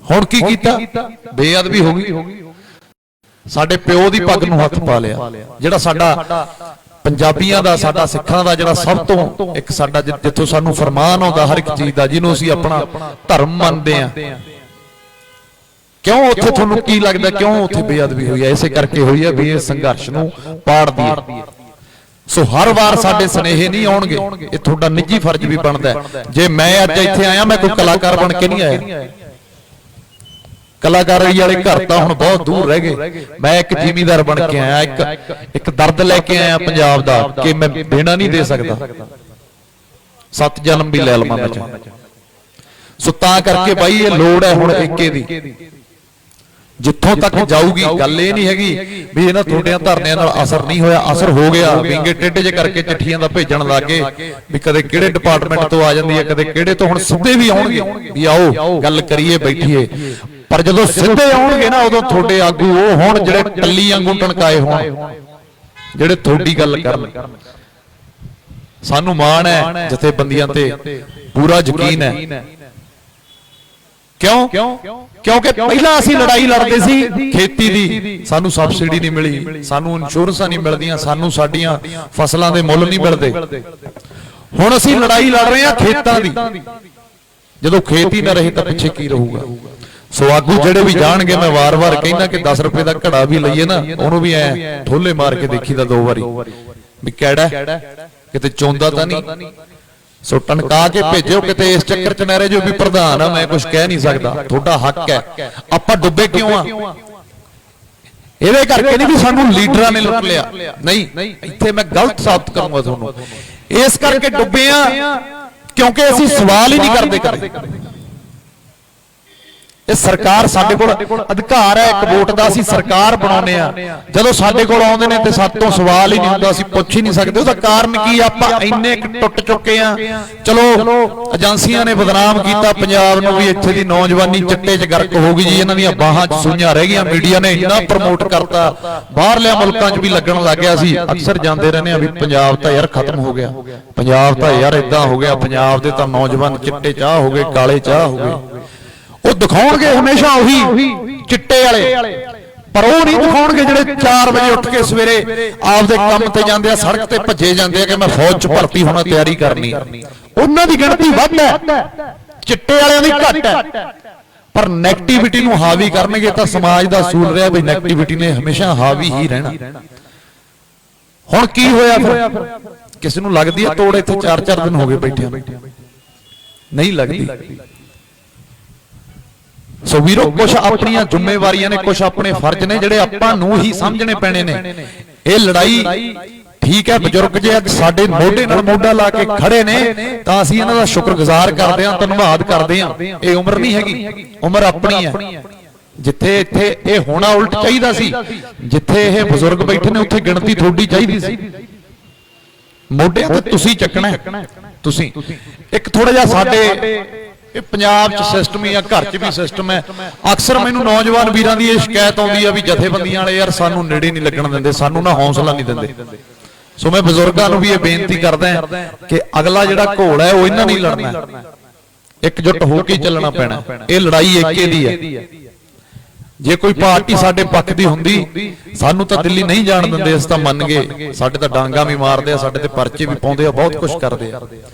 ਹੁਣ ਕੀ ਕੀਤਾ? ਬੇਅਦਬੀ ਹੋ ਗਈ। ਸਾਡੇ ਪਿਓ ਦੀ ਪੱਗ ਨੂੰ ਹੱਥ ਪਾ ਲਿਆ। ਜਿਹੜਾ ਸਾਡਾ ਪੰਜਾਬੀਆਂ ਦਾ, ਸਾਡਾ ਸਿੱਖਾਂ ਦਾ ਜਿਹੜਾ ਸਭ ਤੋਂ ਇੱਕ ਸਾਡਾ ਜਿੱਥੋਂ ਸਾਨੂੰ ਫਰਮਾਨ ਆਉਂਦਾ ਹਰ ਇੱਕ ਚੀਜ਼ ਦਾ, ਜਿਹਨੂੰ ਅਸੀਂ ਆਪਣਾ ਧਰਮ ਮੰਨਦੇ ਆ, ਕਿਉਂ ਉੱਥੇ ਤੁਹਾਨੂੰ ਕੀ ਲੱਗਦਾ ਕਿਉਂ ਉੱਥੇ ਬੇਅਦਬੀ ਹੋਈ ਹੈ? ਇਸੇ ਕਰਕੇ ਹੋਈ ਹੈ ਵੀ ਇਹ ਸੰਘਰਸ਼ ਨੂੰ ਪਾੜ ਦਈਏ। ਸੋ ਹਰ ਵਾਰ ਸਾਡੇ ਸੁਨੇਹੇ ਨਹੀਂ ਆਉਣਗੇ, ਇਹ ਤੁਹਾਡਾ ਨਿੱਜੀ ਫਰਜ਼ ਵੀ ਬਣਦਾ ਹੈ। ਜੇ ਮੈਂ ਅੱਜ ਇੱਥੇ ਆਇਆ, ਮੈਂ ਕੋਈ ਕਲਾਕਾਰ ਬਣ ਕੇ ਨਹੀਂ ਆਇਆ। ਕਲਾਕਾਰੀ ਵਾਲੇ ਘਰ ਤਾਂ ਹੁਣ ਬਹੁਤ ਦੂਰ ਰਹਿ ਗਏ। ਮੈਂ ਇੱਕ ਜ਼ਿਮੀਂਦਾਰ ਬਣ ਕੇ ਆਇਆ, ਇੱਕ ਦਰਦ ਲੈ ਕੇ ਆਇਆ ਪੰਜਾਬ ਦਾ ਕਿ ਮੈਂ ਦੇਣਾ ਨਹੀਂ ਦੇ ਸਕਦਾ। 7 ਜਨਮ ਵੀ ਲੈ ਲਵਾਂ ਮੈਂ। ਸੋ ਤਾਂ ਕਰਕੇ ਬਾਈ ਇਹ ਲੋੜ ਹੈ ਹੁਣ ਏਕੇ ਦੀ। ਜਿੱਥੋਂ ਤੱਕ ਜਾਊਗੀ ਗੱਲ ਇਹ ਨਹੀਂ ਹੈਗੀ ਵੀ ਇਹਨਾਂ ਤੁਹਾਡਿਆਂ ਧਰਨਿਆਂ ਨਾਲ ਅਸਰ ਨਹੀਂ ਹੋਇਆ, ਅਸਰ ਹੋ ਗਿਆ। ਵਿੰਗੇ ਟੇਢੇ ਜੇ ਕਰਕੇ ਚਿੱਠੀਆਂ ਦਾ ਭੇਜਣ ਲੱਗੇ ਵੀ ਕਦੇ ਕਿਹੜੇ ਡਿਪਾਰਟਮੈਂਟ ਤੋਂ ਆ ਜਾਂਦੀ ਹੈ, ਕਦੇ ਕਿਹੜੇ ਤੋਂ। ਹੁਣ ਸਿੱਧੇ ਵੀ ਆਉਣਗੇ ਵੀ ਆਓ ਗੱਲ ਕਰੀਏ, ਬੈਠੀਏ। ਪਰ ਜਦੋਂ ਸਿੱਧੇ ਆਉਣਗੇ ਨਾ, ਉਦੋਂ ਤੁਹਾਡੇ ਆਗੂ ਉਹ ਹੋਣ ਜਿਹੜੇ ਟੱਲੀ ਵਾਂਗੂ ਟਣਕਾਏ ਹੋਣ, ਜਿਹੜੇ ਤੁਹਾਡੀ ਗੱਲ ਕਰਨ। ਸਾਨੂੰ ਮਾਣ ਹੈ, ਜਥੇਬੰਦੀਆਂ ਤੇ ਪੂਰਾ ਯਕੀਨ ਹੈ। ਕਿਉਂ? ਕਿਉਂਕਿ ਪਹਿਲਾਂ ਅਸੀਂ ਲੜਾਈ ਲੜਦੇ ਸੀ ਖੇਤੀ ਦੀ, ਸਾਨੂੰ ਸਬਸਿਡੀ ਨਹੀਂ ਮਿਲੀ, ਸਾਨੂੰ ਇੰਸ਼ੋਰੈਂਸਾਂ ਨਹੀਂ ਮਿਲਦੀਆਂ, ਸਾਨੂੰ ਸਾਡੀਆਂ ਫਸਲਾਂ ਦੇ ਮੁੱਲ ਨਹੀਂ ਮਿਲਦੇ। ਹੁਣ ਅਸੀਂ ਲੜਾਈ ਲੜ ਰਹੇ ਹਾਂ ਖੇਤਾਂ ਦੀ। ਜਦੋਂ ਖੇਤ ਹੀ ਨਾ ਰਹੇ ਤਾਂ ਪਿੱਛੇ ਕੀ ਰਹੂਗਾ? ਸੋ ਆਗੂ ਜਿਹੜੇ ਵੀ ਜਾਣਗੇ, ਮੈਂ ਵਾਰ-ਵਾਰ ਕਹਿੰਦਾ ਕਿ 10 ਰੁਪਏ ਦਾ ਘੜਾ ਵੀ ਲਈਏ ਨਾ, ਉਹਨੂੰ ਵੀ ਐ ਠੋਲੇ ਮਾਰ ਕੇ ਦੇਖੀਦਾ 2 ਵਾਰੀ ਵੀ ਕਿਹੜਾ ਕਿਤੇ ਚੋਂਦਾ ਤਾਂ ਨਹੀਂ। ਸੋ ਟਣਕਾ ਕੇ ਭੇਜਿਓ, ਕਿਤੇ ਇਸ ਚੱਕਰ ਚ ਨਾ ਰਹਿ ਜਾਓ ਵੀ ਪ੍ਰਧਾਨ ਆ ਮੈਂ ਕੁਝ ਕਹਿ ਨਹੀਂ ਸਕਦਾ। ਤੁਹਾਡਾ ਹੱਕ ਹੈ। ਆਪਾਂ ਡੁੱਬੇ ਕਿਉਂ ਆ? ਇਹਦੇ ਕਰਕੇ ਨਹੀਂ ਵੀ ਸਾਨੂੰ ਲੀਡਰਾਂ ਨੇ ਲੁੱਟ ਲਿਆ, ਨਹੀਂ। ਇੱਥੇ ਮੈਂ ਗਲਤ ਸਾਬਤ ਕਰੂੰਗਾ ਤੁਹਾਨੂੰ। ਇਸ ਕਰਕੇ ਡੁੱਬੇ ਆ ਕਿਉਂਕਿ ਅਸੀਂ ਸਵਾਲ ਹੀ ਨਹੀਂ ਕਰਦੇ ਕਦੇ। ਇਹ ਸਰਕਾਰ ਸਾਡੇ ਕੋਲ ਅਧਿਕਾਰ ਹੈ ਇੱਕ ਵੋਟ ਦਾ, ਅਸੀਂ ਸਰਕਾਰ ਬਣਾਉਂਦੇ ਆ। ਜਦੋਂ ਸਾਡੇ ਕੋਲ ਆਉਂਦੇ ਨੇ ਤੇ ਸਾਡੇ ਤੋਂ ਸਵਾਲ ਹੀ ਨਹੀਂ ਹੁੰਦਾ, ਅਸੀਂ ਪੁੱਛ ਹੀ ਨਹੀਂ ਸਕਦੇ ਉਹਦਾ ਕਾਰਨ ਕੀ। ਆਪਾਂ ਇੰਨੇ ਟੁੱਟ ਚੁੱਕੇ ਆ। ਚਲੋ ਏਜੰਸੀਆਂ ਨੇ ਬਦਨਾਮ ਕੀਤਾ ਪੰਜਾਬ ਨੂੰ ਵੀ ਇੱਥੇ ਦੀ ਨੌਜਵਾਨੀ ਚਿੱਟੇ 'ਚ ਗਰਕ ਹੋ ਗਈ ਜੀ, ਇਹਨਾਂ ਦੀਆਂ ਬਾਹਾਂ 'ਚ ਸੂਈਆਂ ਰਹਿ ਗਈਆਂ। ਮੀਡੀਆ ਨੇ ਇੰਨਾ ਪ੍ਰਮੋਟ ਕਰਤਾ, ਬਾਹਰਲੇ ਮੁਲਕਾਂ 'ਚ ਵੀ ਲੱਗਣ ਲੱਗ ਗਿਆ। ਸੀ ਅਕਸਰ ਜਾਂਦੇ ਰਹਿੰਦੇ ਆ ਵੀ ਪੰਜਾਬ ਤਾਂ ਯਾਰ ਖਤਮ ਹੋ ਗਿਆ, ਪੰਜਾਬ ਤਾਂ ਯਾਰ ਇਦਾਂ ਹੋ ਗਿਆ, ਪੰਜਾਬ ਦੇ ਤਾਂ ਨੌਜਵਾਨ ਚਿੱਟੇ ਚਾਹ ਹੋ ਗਏ, ਕਾਲੇ ਚਾਹ ਹੋ ਗਏ। ਉਹ ਦਿਖਾਉਣਗੇ ਹਮੇਸ਼ਾ ਉਹੀ ਚਿੱਟੇ ਵਾਲੇ, ਪਰ ਉਹ ਨਹੀਂ ਦਿਖਾਉਣਗੇ ਜਿਹੜੇ 4 ਵਜੇ ਉੱਠ ਕੇ ਸਵੇਰੇ ਆਪਦੇ ਕੰਮ ਤੇ ਜਾਂਦੇ ਆ, ਸੜਕ ਤੇ ਭੱਜੇ ਜਾਂਦੇ ਆ ਕਿ ਮੈਂ ਫੌਜ 'ਚ ਭਰਤੀ ਹੋਣਾ, ਤਿਆਰੀ ਕਰਨੀ। ਉਹਨਾਂ ਦੀ ਗਿਣਤੀ ਵੱਧ ਹੈ, ਚਿੱਟੇ ਵਾਲਿਆਂ ਦੀ ਘੱਟ ਹੈ। ਪਰ ਨੈਗੇਟਿਵਿਟੀ ਨੂੰ ਹਾਵੀ ਕਰਨਗੇ ਤਾਂ ਸਮਾਜ ਦਾ ਅਸੂਲ ਰਿਹਾ ਵੀ ਨੈਗੇਟਿਵਿਟੀ ਨੇ ਹਮੇਸ਼ਾ ਹਾਵੀ ਹੀ ਰਹਿਣਾ। ਹੁਣ ਕੀ ਹੋਇਆ ਫਿਰ? ਕਿਸੇ ਨੂੰ ਲੱਗਦੀ ਹੈ ਤੋੜ ਇੱਥੇ 4-4 ਦਿਨ ਹੋ ਗਏ ਬੈਠਿਆਂ, ਨਹੀਂ ਲੱਗਦੀ। ਸੋ ਵੀਰੋ ਕੁਝ ਆਪਣੀਆਂ ਜ਼ਿੰਮੇਵਾਰੀਆਂ ਨੇ, ਕੁਝ ਆਪਣੇ ਫਰਜ਼ ਨੇ ਜਿਹੜੇ ਆਪਾਂ ਨੂੰ ਹੀ ਸਮਝਣੇ ਪੈਣੇ ਨੇ। ਇਹ ਲੜਾਈ ਠੀਕ ਹੈ, ਬਜ਼ੁਰਗ ਜੇ ਅੱਜ ਸਾਡੇ ਮੋਢੇ ਨਾਲ ਮੋਢਾ ਲਾ ਕੇ ਖੜੇ ਨੇ ਤਾਂ ਅਸੀਂ ਇਹਨਾਂ ਦਾ ਸ਼ੁਕਰਗੁਜ਼ਾਰ ਕਰਦੇ ਹਾਂ, ਧੰਨਵਾਦ ਕਰਦੇ ਹਾਂ। ਇਹ ਉਮਰ ਨਹੀਂ ਹੈਗੀ, ਉਮਰ ਆਪਣੀ ਹੈ। ਜਿੱਥੇ ਇੱਥੇ ਇਹ ਹੋਣਾ ਉਲਟ ਚਾਹੀਦਾ ਸੀ, ਜਿੱਥੇ ਇਹ ਬਜ਼ੁਰਗ ਬੈਠੇ ਨੇ ਉੱਥੇ ਗਿਣਤੀ ਥੋੜੀ ਚਾਹੀਦੀ ਸੀ। ਮੋਢਿਆਂ ਤੇ ਤੁਸੀਂ ਚੱਕਣਾ, ਤੁਸੀਂ ਇੱਕ ਥੋੜਾ ਜਿਹਾ ਸਾਡੇ ਇਹ ਪੰਜਾਬ 'ਚ ਸਿਸਟਮ ਹੀ ਆ, ਘਰ 'ਚ ਵੀ ਸਿਸਟਮ ਹੈ। ਅਕਸਰ ਮੈਨੂੰ ਨੌਜਵਾਨ ਵੀਰਾਂ ਦੀ ਇਹ ਸ਼ਿਕਾਇਤ ਆਉਂਦੀ ਆ ਵੀ ਜਥੇਬੰਦੀਆਂ ਵਾਲੇ ਯਾਰ ਸਾਨੂੰ ਨੇੜੇ ਨਹੀਂ ਲੱਗਣ ਦਿੰਦੇ, ਸਾਨੂੰ ਨਾ ਹੌਸਲਾ ਨਹੀਂ ਦਿੰਦੇ। ਸੋ ਮੈਂ ਬਜ਼ੁਰਗਾਂ ਨੂੰ ਵੀ ਇਹ ਬੇਨਤੀ ਕਰਦਾ ਕਿ ਅਗਲਾ ਜਿਹੜਾ ਘੋਲ ਹੈ ਉਹ ਇਹਨਾਂ ਨਹੀਂ ਲੜਨਾ, ਇਕਜੁੱਟ ਹੋ ਕੇ ਚੱਲਣਾ ਪੈਣਾ। ਇਹ ਲੜਾਈ ਏਕੇ ਦੀ ਹੈ। ਜੇ ਕੋਈ ਪਾਰਟੀ ਸਾਡੇ ਪੱਖ ਦੀ ਹੁੰਦੀ, ਸਾਨੂੰ ਤਾਂ ਦਿੱਲੀ ਨਹੀਂ ਜਾਣ ਦਿੰਦੇ, ਅਸੀਂ ਤਾਂ ਮੰਨ ਗਏ। ਸਾਡੇ ਤਾਂ ਡਾਂਗਾ ਵੀ ਮਾਰਦੇ ਆ, ਸਾਡੇ ਤੇ ਪਰਚੇ ਵੀ ਪਾਉਂਦੇ ਆ, ਬਹੁਤ ਕੁਝ ਕਰਦੇ ਆ।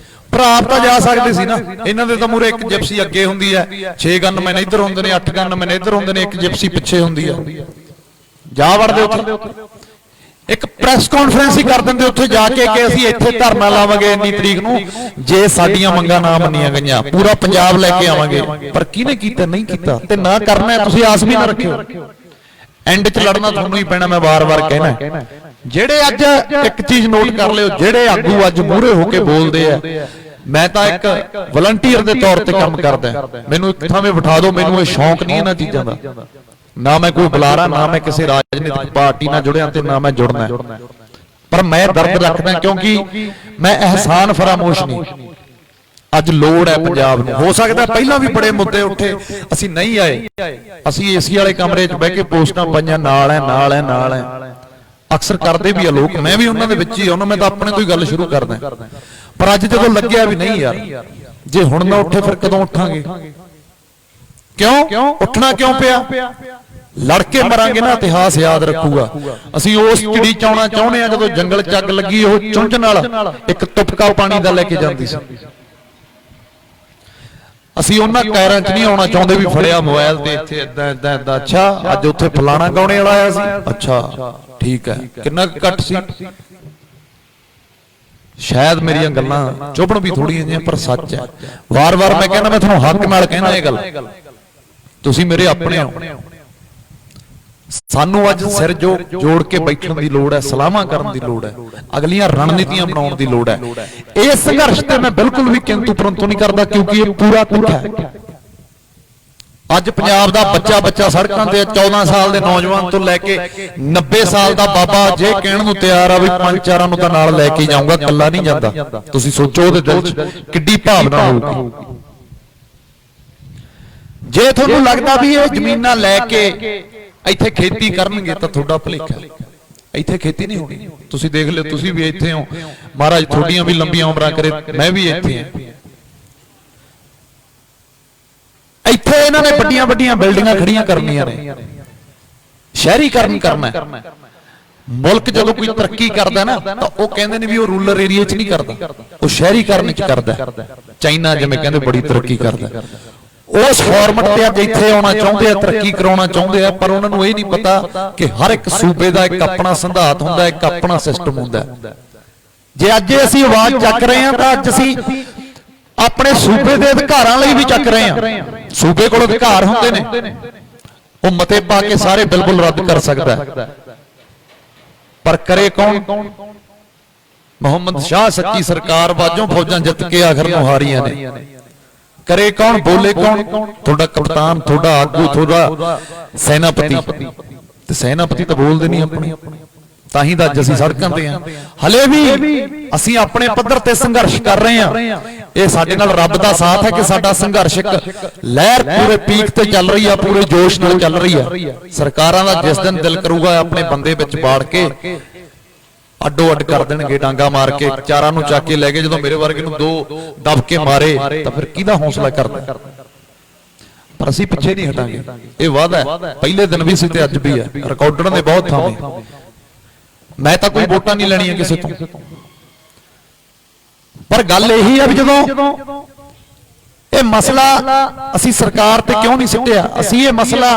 ਭਰਾ ਆਪ ਤਾਂ ਜਾ ਸਕਦੇ ਸੀ ਨਾ, ਇਹਨਾਂ ਦੇ ਤਾਂ ਮੂਰੇ ਇੱਕ ਜਿਪਸੀ ਅੱਗੇ ਹੁੰਦੀ ਹੈ, 6 ਗਨਮੈਨ ਇੱਧਰ ਹੁੰਦੇ ਨੇ, 8 ਗਨਮੈਨ ਇੱਧਰ ਹੁੰਦੇ ਨੇ, ਇੱਕ ਜਿਪਸੀ ਪਿੱਛੇ ਹੁੰਦੀ ਆ। ਜਾ ਵੜਦੇ ਉੱਥੇ, ਇੱਕ ਪ੍ਰੈਸ ਕਾਨਫਰੰਸ ਹੀ ਕਰ ਦਿੰਦੇ ਉੱਥੇ ਜਾ ਕੇ ਕਿ ਅਸੀਂ ਇੱਥੇ ਧਰਨਾ ਲਾਵਾਂਗੇ ਇੰਨੀ ਤਰੀਕ ਨੂੰ, ਜੇ ਸਾਡੀਆਂ ਮੰਗਾਂ ਨਾ ਮੰਨੀਆਂ ਗਈਆਂ ਪੂਰਾ ਪੰਜਾਬ ਲੈ ਕੇ ਆਵਾਂਗੇ। ਪਰ ਕਿਹਨੇ ਕੀਤਾ? ਨਹੀਂ ਕੀਤਾ। ਤੇ ਨਾ ਕਰਨਾ ਤੁਸੀਂ ਆਸ ਵੀ ਨਾ ਰੱਖਿਓ, ਐਂਡ 'ਚ ਲੜਨਾ ਤੁਹਾਨੂੰ ਹੀ ਪੈਣਾ। ਮੈਂ ਵਾਰ-ਵਾਰ ਕਹਿਣਾ, ਜਿਹੜੇ ਅੱਜ ਇੱਕ ਚੀਜ਼ ਨੋਟ ਕਰ ਲਿਓ, ਜਿਹੜੇ ਆਗੂ ਅੱਜ ਮੂਹਰੇ ਹੋ ਕੇ ਬੋਲਦੇ ਆ, ਮੈਂ ਤਾਂ ਇੱਕ ਵਲੰਟੀਅਰ ਦੇ ਤੌਰ ਤੇ ਕੰਮ ਕਰਦਾ। ਮੈਨੂੰ ਇੱਕ ਥਾਵੇਂ ਬਿਠਾ ਦਿਓ, ਮੈਨੂੰ ਇਹ ਸ਼ੌਂਕ ਨਹੀਂ ਇਹਨਾਂ ਚੀਜ਼ਾਂ ਦਾ। ਨਾ ਮੈਂ ਕੋਈ ਬੁਲਾਰਾ, ਨਾ ਮੈਂ ਕਿਸੇ ਰਾਜਨੀਤਿਕ ਪਾਰਟੀ ਨਾਲ ਜੁੜਿਆ ਤੇ ਨਾ ਮੈਂ ਜੁੜਨਾ, ਪਰ ਮੈਂ ਦਰਦ ਰੱਖਦਾ ਕਿਉਂਕਿ ਮੈਂ ਅਹਿਸਾਨ ਫਰਾਮੋਸ਼ ਨਹੀਂ। ਅੱਜ ਲੋੜ ਹੈ ਪੰਜਾਬ ਨੂੰ। ਹੋ ਸਕਦਾ ਪਹਿਲਾਂ ਵੀ ਬੜੇ ਮੁੱਦੇ ਉੱਠੇ, ਅਸੀਂ ਨਹੀਂ ਆਏ, ਅਸੀਂ ਏਸੀ ਵਾਲੇ ਕਮਰੇ 'ਚ ਬਹਿ ਕੇ ਪੋਸਟਾਂ ਪਾਈਆਂ ਨਾਲ ਹੈ ਨਾਲ ਹੈ ਨਾਲ ਹੈ, ਅਕਸਰ ਕਰਦੇ ਵੀ ਆ ਲੋਕ, ਮੈਂ ਵੀ ਉਹਨਾਂ ਦੇ ਵਿੱਚ ਹੀ ਉਹਨਾਂ, ਮੈਂ ਤਾਂ ਆਪਣੇ ਤੋਂ ਹੀ ਗੱਲ ਸ਼ੁਰੂ ਕਰਦਾ। ਪਰ ਅੱਜ ਜਦੋਂ ਲੱਗਿਆ ਵੀ ਨਹੀਂ ਯਾਰ, ਜੇ ਹੁਣ ਨਾ ਉੱਠੇ ਫਿਰ ਕਦੋਂ ਉੱਠਾਂਗੇ? ਕਿਉਂ ਉੱਠਣਾ ਕਿਉਂ ਪਿਆ? ਲੜ ਕੇ ਮਰਾਂਗੇ ਨਾ, ਇਤਿਹਾਸ ਯਾਦ ਰੱਖੂਗਾ। ਅਸੀਂ ਉਸ ਚਿੜੀ ਚਾਉਣਾ ਚਾਹੁੰਦੇ ਆ ਜਦੋਂ ਜੰਗਲ 'ਚ ਅੱਗ ਲੱਗੀ, ਉਹ ਚੁੰਝ ਨਾਲ ਇੱਕ ਤੁਪਕਾ ਪਾਣੀ ਦਾ ਲੈ ਕੇ ਜਾਂਦੀ ਸੀ। ਅਸੀਂ ਉਹਨਾਂ ਕਾਇਰਾਂ 'ਚ ਨਹੀਂ ਆਉਣਾ ਚਾਹੁੰਦੇ ਵੀ ਫੜਿਆ ਮੋਬਾਈਲ ਤੇ ਇੱਥੇ ਏਦਾਂ ਏਦਾਂ ਏਦਾਂ, ਅੱਛਾ ਅੱਜ ਉੱਥੇ ਫਲਾਣਾ ਗਾਉਣੇ ਵਾਲਾ ਆਇਆ ਸੀ, ਅੱਛਾ ਠੀਕ ਹੈ, ਕਿੰਨਾ ਘੱਟ ਸੀ। ਸ਼ਾਇਦ ਮੇਰੀਆਂ ਗੱਲਾਂ ਚੁਭਣ ਵੀ ਥੋੜੀਆਂ ਜਿਹੀਆਂ, ਪਰ ਸੱਚ ਹੈ। ਵਾਰ-ਵਾਰ ਮੈਂ ਕਹਿੰਦਾ, ਮੈਂ ਤੁਹਾਨੂੰ ਹੱਕ ਨਾਲ ਕਹਿਣਾ ਇਹ ਗੱਲ, ਤੁਸੀਂ ਮੇਰੇ ਆਪਣੇ ਹੋ। ਸਾਨੂੰ ਅੱਜ ਸਿਰ ਜੋੜ ਕੇ ਬੈਠਣ ਦੀ ਲੋੜ ਹੈ, ਸਲਾਹਾਂ ਕਰਨ ਦੀ ਲੋੜ ਹੈ, ਅਗਲੀਆਂ ਰਣਨੀਤੀਆਂ ਬਣਾਉਣ ਦੀ ਲੋੜ ਹੈ। ਇਹ ਸੰਘਰਸ਼ ਤੇ ਮੈਂ ਬਿਲਕੁਲ ਵੀ ਕਿੰਤੂ ਪਰੰਤੂ ਨਹੀਂ ਕਰਦਾ, ਕਿਉਂਕਿ ਇਹ ਪੂਰਾ ਕੁਝ ਹੈ। ਅੱਜ ਪੰਜਾਬ ਦਾ ਬੱਚਾ ਸੜਕਾਂ ਤੇ 14 ਸਾਲ ਦੇ ਨੌਜਵਾਨ ਤੋਂ ਲੈ ਕੇ 90 ਸਾਲ ਦਾ ਬਾਬਾ ਜੇ ਕਹਿਣ ਨੂੰ ਤਿਆਰ ਆ ਵੀ 5-4 ਨੂੰ ਤਾਂ ਨਾਲ ਲੈ ਕੇ ਜਾਊਂਗਾ, ਇਕੱਲਾ ਨਹੀਂ ਜਾਂਦਾ। ਤੁਸੀਂ ਸੋਚੋ ਉਹਦੇ ਦਿਲ 'ਚ ਕਿੱਡੀ ਭਾਵਨਾ ਹੋਊਗੀ। ਜੇ ਤੁਹਾਨੂੰ ਲੱਗਦਾ ਵੀ ਇਹ ਜ਼ਮੀਨਾਂ ਲੈ ਕੇ ਇੱਥੇ ਖੇਤੀ ਕਰਨਗੇ ਤਾਂ ਤੁਹਾਡਾ ਭੁਲੇਖਾ, ਇੱਥੇ ਖੇਤੀ ਨਹੀਂ ਹੋਣੀ। ਤੁਸੀਂ ਦੇਖ ਲਿਓ, ਤੁਸੀਂ ਵੀ ਇੱਥੇ ਹੋ, ਮਹਾਰਾਜ ਤੁਹਾਡੀਆਂ ਵੀ ਲੰਬੀਆਂ ਉਮਰਾਂ ਕਰੇ, ਮੈਂ ਵੀ ਇੱਥੇ ਹਾਂ। ਇੱਥੇ ਇਹਨਾਂ ਨੇ ਵੱਡੀਆਂ ਬਿਲਡਿੰਗਾਂ ਖੜੀਆਂ ਕਰਨੀਆਂ ਨੇ, ਸ਼ਹਿਰੀਕਰਨ ਕਰਨਾ। ਮੁਲਕ ਜਦੋਂ ਕੋਈ ਤਰੱਕੀ ਕਰਦਾ ਨਾ ਤਾਂ ਉਹ ਕਹਿੰਦੇ ਨੇ ਵੀ ਉਹ ਰੂਰਲ ਏਰੀਆ 'ਚ ਨਹੀਂ ਕਰਦਾ, ਉਹ ਸ਼ਹਿਰੀਕਰਨ 'ਚ ਕਰਦਾ। ਚਾਈਨਾ ਜਿਵੇਂ ਕਹਿੰਦੇ ਬੜੀ ਤਰੱਕੀ ਕਰਦਾ, ਉਸ ਫਾਰਮੈਟ ਤੇ ਅੱਜ ਇੱਥੇ ਆਉਣਾ ਚਾਹੁੰਦੇ ਆ, ਤਰੱਕੀ ਕਰਾਉਣਾ ਚਾਹੁੰਦੇ ਆ, ਪਰ ਉਹਨਾਂ ਨੂੰ ਇਹ ਨਹੀਂ ਪਤਾ ਕਿ ਹਰ ਇੱਕ ਸੂਬੇ ਦਾ ਇੱਕ ਆਪਣਾ ਸਿਧਾਂਤ ਹੁੰਦਾ, ਇੱਕ ਆਪਣਾ ਸਿਸਟਮ ਹੁੰਦਾ। ਜੇ ਅੱਜ ਅਸੀਂ ਆਵਾਜ਼ ਚੱਕ ਰਹੇ ਹਾਂ ਤਾਂ ਅੱਜ ਅਸੀਂ ਆਪਣੇ ਸੂਬੇ ਦੇ ਅਧਿਕਾਰਾਂ ਲਈ ਵੀ ਚੱਕ ਰਹੇ ਹਾਂ। ਸੂਬੇ ਕੋਲ ਅਧਿਕਾਰ ਹੁੰਦੇ ਨੇ, ਉਹ ਮਤੇ ਪਾ ਕੇ ਸਾਰੇ ਬਿਲਕੁਲ ਰੱਦ ਕਰ ਸਕਦਾ, ਪਰ ਕਰੇ ਕੌਣ? ਮੁਹੰਮਦ ਸ਼ਾਹ ਸੱਚੀ ਸਰਕਾਰ ਵਾਜੋਂ ਫੌਜਾਂ ਜਿੱਤ ਕੇ ਆਖਰ ਨੂੰ ਹਾਰੀਆਂ ਨੇ। करे कौन, बोले कौन? थोड़ा कप्तान, थोड़ा आगू, थोड़ा सैनापति। ते सैनापति तो बोलते नहीं अपने, ताही तो अज असीं सड़कां ते हां। हले भी असीं अपने पद्धर ते संघर्ष कर रहे हैं। ये साडे नाल रब दा साथ है कि साडा संघर्ष एक लहर पूरे पीक ते चल रही है, पूरे जोश नाल चल रही है। सरकारां दा जिस दिन दिल करूगा अपने बंदे विच बाड़ के अड्डो अड्ड कर देणगे, डांगा मार के चारां नूं चक के लै गए। जदों मेरे वर्गे नूं दो दब के मारे तां फिर किहदा हौसला करदा? पर असीं पिछे नहीं हटांगे, ये वादा है। पहले दिन भी सी ते अज भी है, रिकॉर्डर ने बहुत थावे। मैं तो कोई वोटां नहीं लैणियां किसी तो, पर गल यही है भी जदों ये मसला असी सरकार ते क्यों नहीं सिट्टिया, असी ये मसला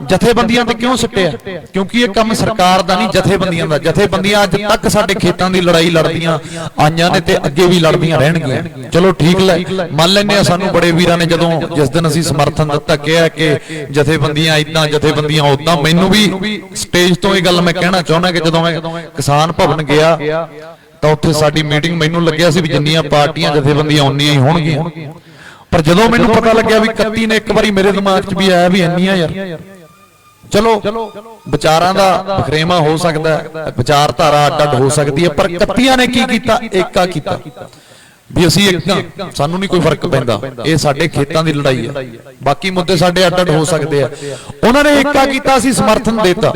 जथेबंदियां ते क्यों सिट्टिया? क्योंकि ये काम सरकार दा नहीं, जथेबंदियां दा। जथेबंदियां अज तक साडे खेतां दी लड़ाई लड़दियां आईयां ने ते अगे भी लड़दियां रहणगीਆਂ। चलो ठीक है, मान लैंदे सानू बड़े वीरां ने जदों जिस दिन असी समर्थन दिता कहा कि जथेबंदियां इदां जथेबंदियां उदां। मैनूं भी स्टेज तो ये गल मैं कहना चाहुंदा कि जदों मैं किसान भवन गया तां उत्थे साडी मीटिंग मैनूं लग्गिया सी भी जिन्नियां पार्टियां जथेबंदियां उन्नियां ही होणगीਆਂ। पर जदों मैनूं पता लग्या भी 31 ने एक बारी मेरे दिमाग च भी आया भी इन्नियां यार। चलो विचारां दा बखरेवा हो सकदा है, विचारधारा अड्ड अड्ड हो सकती है, पर 31 ने की कीता? एका कीता भी असीं एक हां, सानूं नहीं कोई फर्क पैंदा। ये साडे खेतां दी लड़ाई है, बाकी मुद्दे साडे अड्ड अड्ड हो सकदे आ। उन्हां ने एका कीता, असीं समर्थन देता।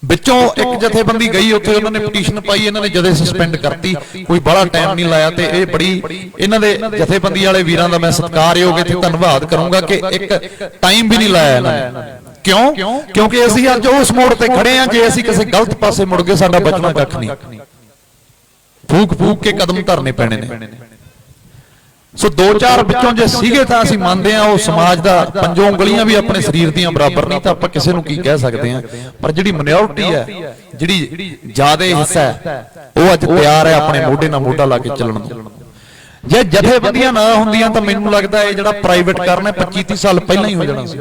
विचों एक जथेबंदी गई उत्थे, उन्होंने पटीशन पाई, इन्होंने जदे सस्पेंड करती, कोई बड़ा टाइम नहीं लाया। ते ये बड़ी इन्हां दे जथेबंदी वाले वीरां दा मैं सत्कारयोग इत्थे धन्नवाद करूंगा कि एक टाइम भी नहीं लाया इन्होंने। क्यों? क्योंकि असीं अज उस मोड़ ते खड़े हां, जे असीं किसी गलत पासे मुड़ गए साडा बचना कख नहीं, फूक फूक के कदम धरने पैणे ने। सो दो चार विचों जे सीगे तां असीं मंनदे हां, उह समाज दा पंजों ਉਂਗਲੀਆਂ भी अपने शरीर दीयां बराबर नहीं, तां आपां किसे नूं की कह सकदे हां। पर जिहड़ी माइनॉरिटी है, जिहड़ी ज्यादा हिस्सा है, ਉਹ ਅੱਜ ਤਿਆਰ है अपने मोढे नाल मोढा ला के ਚੱਲਣ ਨੂੰ। ਜੇ ਜਥੇਬੰਦੀਆਂ ਨਾ ਹੁੰਦੀਆਂ ਤਾਂ ਮੈਨੂੰ ਲੱਗਦਾ ਇਹ ਜਿਹੜਾ ਪ੍ਰਾਈਵੇਟ ਕਰਨਾ 25-30 ਸਾਲ ਪਹਿਲਾਂ ਹੀ ਹੋ ਜਾਣਾ ਸੀ।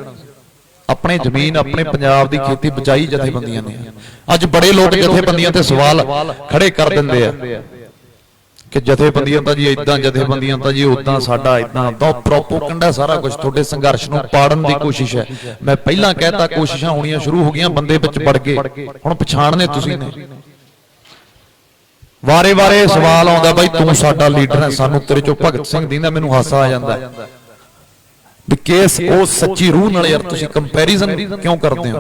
अपने जमीन अपने पंजाब दी खेती बचाई जथेबंदियां ने। अज बड़े लोग जथेबंदियां ते सवाल खड़े कर दिंदे आ कि जथेबंदियां तां जी इदां, जथेबंदियां तां जी उदां, साडा इदां। तो प्रोपोगंडा सारा कुछ तुहाडे संघर्ष नूं पाड़न दी कोशिश है। मैं पहलां कहता कोशिशां होणीਆਂ शुरू हो गईਆਂ, बंदे विच वड़ गए, हुण पछाणने तुसीं ने। वारे वारे सवाल आउंदा बई तूं साडा लीडर है, सानूं तेरे चों भगत सिंह दींदा। मैनूं हासा आ जांदा भी केस ਉਹ सच्ची रूह नाल यार तुसीं कंपैरिजन क्यों करदे हो?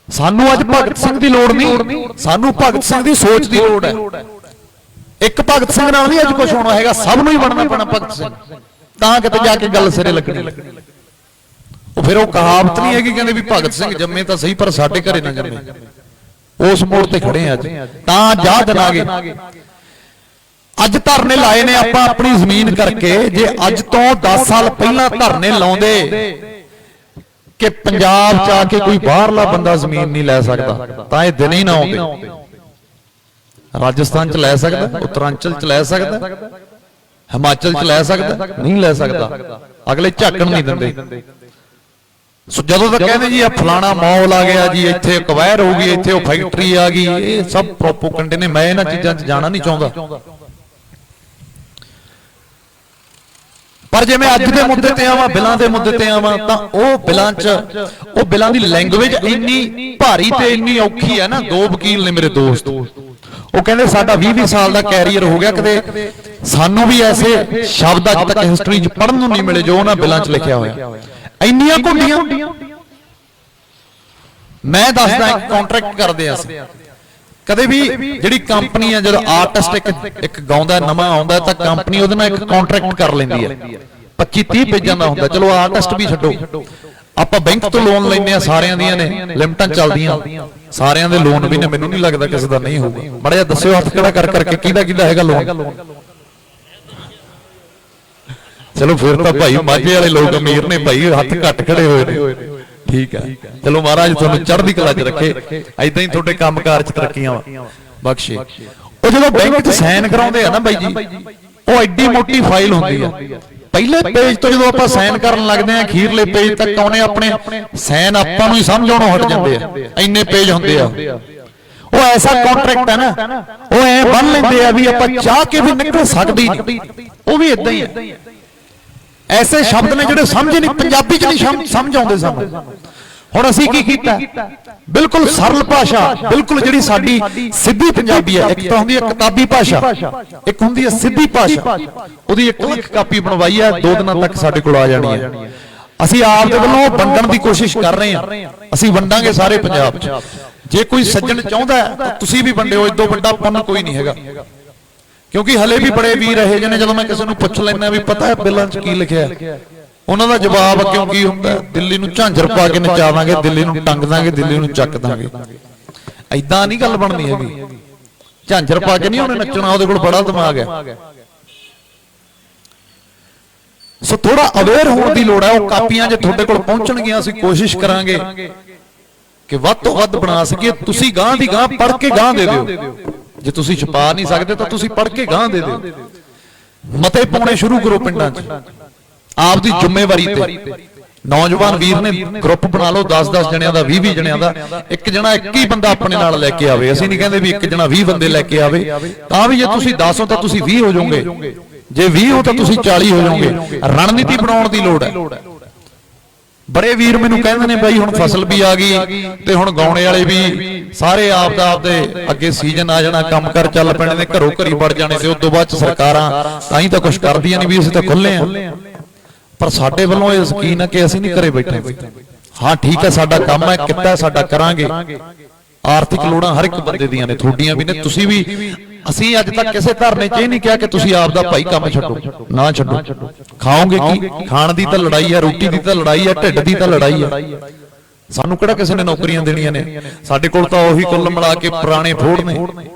सानू अज भगत सिंह की लोड़ नहीं, सानू भगत सिंह की सोच की लोड़ है। एक भगत सिंह नाल नहीं अज कुछ होना है, सब ही बनना पैना भगत सिंह, तां किते जाके गल सिरे लगनी। फिर वो कहावत नहीं है कि कहंदे भी भगत सिंह जम्मे तो सही पर साडे घरे ना जम्मे। उस मोड़ ते खड़े अज, तां जा दिन आ गए। अज धरने लाए ने आपां अपनी जमीन करके। जे अज तो 10 साल पहला धरने लाउंदे कि पंजाब च आके कोई बाहरला बंदा जमीन नहीं लै सकता, तां ये दिन ही ना आउंदे। राजस्थान च लै सकदा, उत्तरांचल च लै सकदा, हिमाचल च लै सकदा, नहीं लै सकदा। अगले झाकण नहीं दिंदे। जदों तक कहंदे जी फलाना मॉल आ गया जी, इत्थे कवैर हो गई, इत्थे फैक्टरी आ गई, ये सब प्रोपोगंडे ने। मैं इन्हां चीज़ां च जाना नहीं चाहुंदा। पर जे मैं अज के मुद्दे ते आवां, बिलां दे मुद्दे ते आवां, तां ओह बिलां च ओह बिलां दी लैंगुएज इन्नी भारी ते इन्नी औखी है ना। दो वकील ने मेरे दोस्त, वो कहंदे साडा 20-20 साल दा कैरियर हो गया, कदे सानू भी ऐसे शब्द अज तक हिस्टरी च पढ़न नूं नहीं मिले जो उन्हां बिलां च लिखिया होया। इन्नियां घुंडियां मैं दसदा, एक कॉन्ट्रैक्ट करदे असीं कदे भी जिहड़ी कंपनी है, जदों आर्टिस्ट एक गाउंदा नवां आउंदा तां कंपनी उहदे नाल एक कॉन्ट्रैक्ट कर लैंदी है 25-30 पेजां दा हुंदा। चलो आर्टिस्ट भी छड्डो, आपां बैंक तो लोन लैंदे आ, सारियां दियां ने लिमिटां चलदियां, सारियां दे लोन भी ने। मैनूं नहीं लगदा किसी दा नहीं होਊਗਾ। बड़ा जिहा दस्सिओ हत्थ खड़ा कर करके किहदा हैगा लोन। चलो फिर तां भाई माझे वाले लोग अमीर ने भाई, हत्थ घट खड़े होए ने। ठीक है, चलो महाराज तुहानूं चढ़दी कला च रखे, ऐदां ही तुहाडे कंमकार च तरक्कीआं बख्शे। ਉਹ ਜਦੋਂ ਬੈਂਕ 'ਚ ਸਾਈਨ ਕਰਾਉਂਦੇ ਆ ਨਾ ਬਾਈ ਜੀ, ਉਹ ਐਡੀ ਮੋਟੀ ਫਾਈਲ ਹੁੰਦੀ ਆ। ਪਹਿਲੇ ਪੇਜ ਤੋਂ ਜਦੋਂ ਆਪਾਂ ਸਾਈਨ ਕਰਨ ਲੱਗਦੇ ਆ, ਅਖੀਰਲੇ ਪੇਜ ਤੱਕ ਆਉਣੇ ਆਪਣੇ ਸਾਈਨ ਆਪਾਂ ਨੂੰ ਹੀ ਸਮਝ ਆਉਣੋਂ ਹਟ ਜਾਂਦੇ ਆ, ਇੰਨੇ ਪੇਜ ਹੁੰਦੇ ਆ। ਉਹ ऐसा कॉन्ट्रैक्ट है ना वो ऐ बन लेंदे आ भी आपां चाह के भी निकल सकदे ही नहीं, वो भी इदां ही है। ऐसे शब्द ने जिहड़े समझ नहीं पंजाबी च नहीं समझ आउंदे सानूं। हुण असीं की कीता, बिल्कुल सरल भाषा, बिल्कुल जिहड़ी साडी सिद्धी पंजाबी है। एक तां हुंदी है किताबी भाषा, एक हुंदी है सिद्धी भाषा। ओहदी 1 ਲੱਖ कापी बनवाई है, 2 दिनां तक साडे कोल आ जानी है। ਅਸੀਂ ਆਪ ਦੇ ਵੱਲੋਂ ਵੰਡਣ ਦੀ ਕੋਸ਼ਿਸ਼ ਕਰ ਰਹੇ ਹਾਂ, ਅਸੀਂ ਵੰਡਾਂਗੇ ਸਾਰੇ ਪੰਜਾਬ 'ਚ। ਜੇ ਕੋਈ ਸੱਜਣ ਚਾਹੁੰਦਾ ਤਾਂ ਤੁਸੀਂ ਵੀ ਵੰਡਿਓ, ਇਦੋਂ ਵੱਡਾ ਪੁੰਨ ਕੋਈ ਨਹੀਂ ਹੈਗਾ। ਕਿਉਂਕਿ ਹਲੇ ਵੀ ਬੜੇ ਵੀਰ ਰਹੇ ਜਿਹਨੇ ਜਦੋਂ ਮੈਂ ਕਿਸੇ ਨੂੰ ਪੁੱਛ ਲੈਂਦਾ ਵੀ ਪਤਾ ਹੈ ਬਿੱਲਾਂ 'ਚ ਕੀ ਲਿਖਿਆ, ਉਹਨਾਂ ਦਾ ਜਵਾਬ ਕਿਉਂਕਿ ਹੁੰਦਾ ਦਿੱਲੀ ਨੂੰ ਝਾਂਜਰ ਪਾ ਕੇ ਨਚਾ ਦਾਂਗੇ, ਦਿੱਲੀ ਨੂੰ ਟੰਗ ਦਾਂਗੇ, ਦਿੱਲੀ ਨੂੰ ਚੱਕ ਦਾਂਗੇ। ਐਦਾਂ ਨਹੀਂ ਗੱਲ ਬਣਨੀ ਹੈਗੀ। ਝਾਂਜਰ ਪਾ ਕੇ ਨਹੀਂ ਉਹਨੇ ਨੱਚਣਾ, ਉਹਦੇ ਕੋਲ ਬੜਾ ਦਿਮਾਗ ਹੈ। ਸੋ ਥੋੜਾ ਅਵੇਅਰ ਹੋਣ ਦੀ ਲੋੜ ਹੈ। ਉਹ ਕਾਪੀਆਂ ਜੇ ਤੁਹਾਡੇ ਕੋਲ ਪਹੁੰਚਣਗੀਆਂ ਅਸੀਂ ਕੋਸ਼ਿਸ਼ ਕਰਾਂਗੇ ਕਿ ਵੱਧ ਤੋਂ ਵੱਧ ਬਣਾ ਸਕੀਏ। ਤੁਸੀਂ ਗਾਂ ਦੀ ਗਾਂ ਪੜ੍ਹ ਕੇ ਗਾਂ ਦੇ ਦਿਓ। ਜੇ ਤੁਸੀਂ ਛਪਾ ਨਹੀਂ ਸਕਦੇ ਤਾਂ ਤੁਸੀਂ ਪੜ੍ਹ ਕੇ ਗਾਂ ਦੇ ਦਿਓ। ਮਤੇ ਪਾਉਣੇ ਸ਼ੁਰੂ ਕਰੋ ਪਿੰਡਾਂ 'ਚ ਆਪ ਦੀ ਜ਼ਿੰਮੇਵਾਰੀ ਤੇ। ਨੌਜਵਾਨ ਵੀਰ ਨੇ ਗਰੁੱਪ ਬਣਾ ਲਓ 10-10 ਜਣਿਆਂ ਦਾ, 20-20 ਜਣਿਆਂ ਦਾ। ਇੱਕ ਜਣਾ 21 ਬੰਦਾ ਆਪਣੇ ਨਾਲ ਲੈ ਕੇ ਆਵੇ। ਅਸੀਂ ਨਹੀਂ ਕਹਿੰਦੇ ਵੀ ਇੱਕ ਜਣਾ 20 ਬੰਦੇ ਲੈ ਕੇ ਆਵੇ, ਤਾਂ ਵੀ ਜੇ ਤੁਸੀਂ 10 ਹੋ ਤਾਂ ਤੁਸੀਂ 20 ਹੋ ਜਾਓਗੇ, ਜੇ 20 ਹੋ ਤਾਂ ਤੁਸੀਂ 40 ਹੋ ਜਾਓਗੇ। ਰਣਨੀਤੀ ਬਣਾਉਣ ਦੀ ਲੋੜ ਹੈ। ਬੜੇ ਵੀਰ ਮੈਨੂੰ ਕਹਿੰਦੇ ਨੇ ਬਾਈ ਹੁਣ ਫਸਲ ਵੀ ਆ ਗਈ ਤੇ ਹੁਣ ਗਾਉਣੇ ਵਾਲੇ ਵੀ ਸਾਰੇ ਆਪਦੇ ਅੱਗੇ ਸੀਜ਼ਨ ਆ ਜਾਣਾ, ਕੰਮ ਕਰ ਚੱਲ ਪੈਣੇ ਨੇ, ਘਰੋਂ ਘਰੀ ਵੜ ਜਾਣੇ ਤੇ ਉਸ ਤੋਂ ਬਾਅਦ ਚ ਸਰਕਾਰਾਂ ਤਾਂ ਹੀ ਤਾਂ ਕੁਝ ਕਰਦੀਆਂ ਨਹੀਂ ਵੀ ਅਸੀਂ ਤਾਂ ਖੁੱਲੇ ਆ। ਪਰ ਸਾਡੇ ਵੱਲੋਂ ਇਹ ਯਕੀਨ ਹੈ ਕਿ ਅਸੀਂ ਨਹੀਂ ਘਰੇ ਬੈਠੇ। ਹਾਂ ਠੀਕ ਹੈ, ਸਾਡਾ ਕੰਮ ਹੈ, ਕਿੱਤਾ ਸਾਡਾ ਕਰਾਂਗੇ। ਆਰਥਿਕ ਲੋੜਾਂ ਹਰ ਇੱਕ ਬੰਦੇ ਦੀਆਂ ਨੇ, ਤੁਹਾਡੀਆਂ ਵੀ ਨੇ, ਤੁਸੀਂ ਵੀ। ਅਸੀਂ ਅੱਜ ਤੱਕ ਕਿਸੇ ਧਰਨੇ 'ਚ ਇਹ ਨਹੀਂ ਕਿਹਾ ਕਿ ਤੁਸੀਂ ਆਪ ਦਾ ਭਾਈ ਕੰਮ ਛੱਡੋ, ਨਾ ਛੱਡੋ। ਖਾਓਗੇ ਕੀ? ਖਾਣ ਦੀ ਤਾਂ ਲੜਾਈ ਹੈ, ਰੋਟੀ ਦੀ ਤਾਂ ਲੜਾਈ ਹੈ, ਢਿੱਡ ਦੀ ਤਾਂ ਲੜਾਈ ਹੈ। ਸਾਨੂੰ ਕਿਹੜਾ ਕਿਸੇ ਨੇ ਨੌਕਰੀਆਂ ਦੇਣੀਆਂ ਨੇ? ਸਾਡੇ ਕੋਲ ਤਾਂ ਉਹੀ ਕੁੱਲ ਮਿਲਾ ਕੇ ਪੁਰਾਣੇ ਫੋੜ ਨੇ,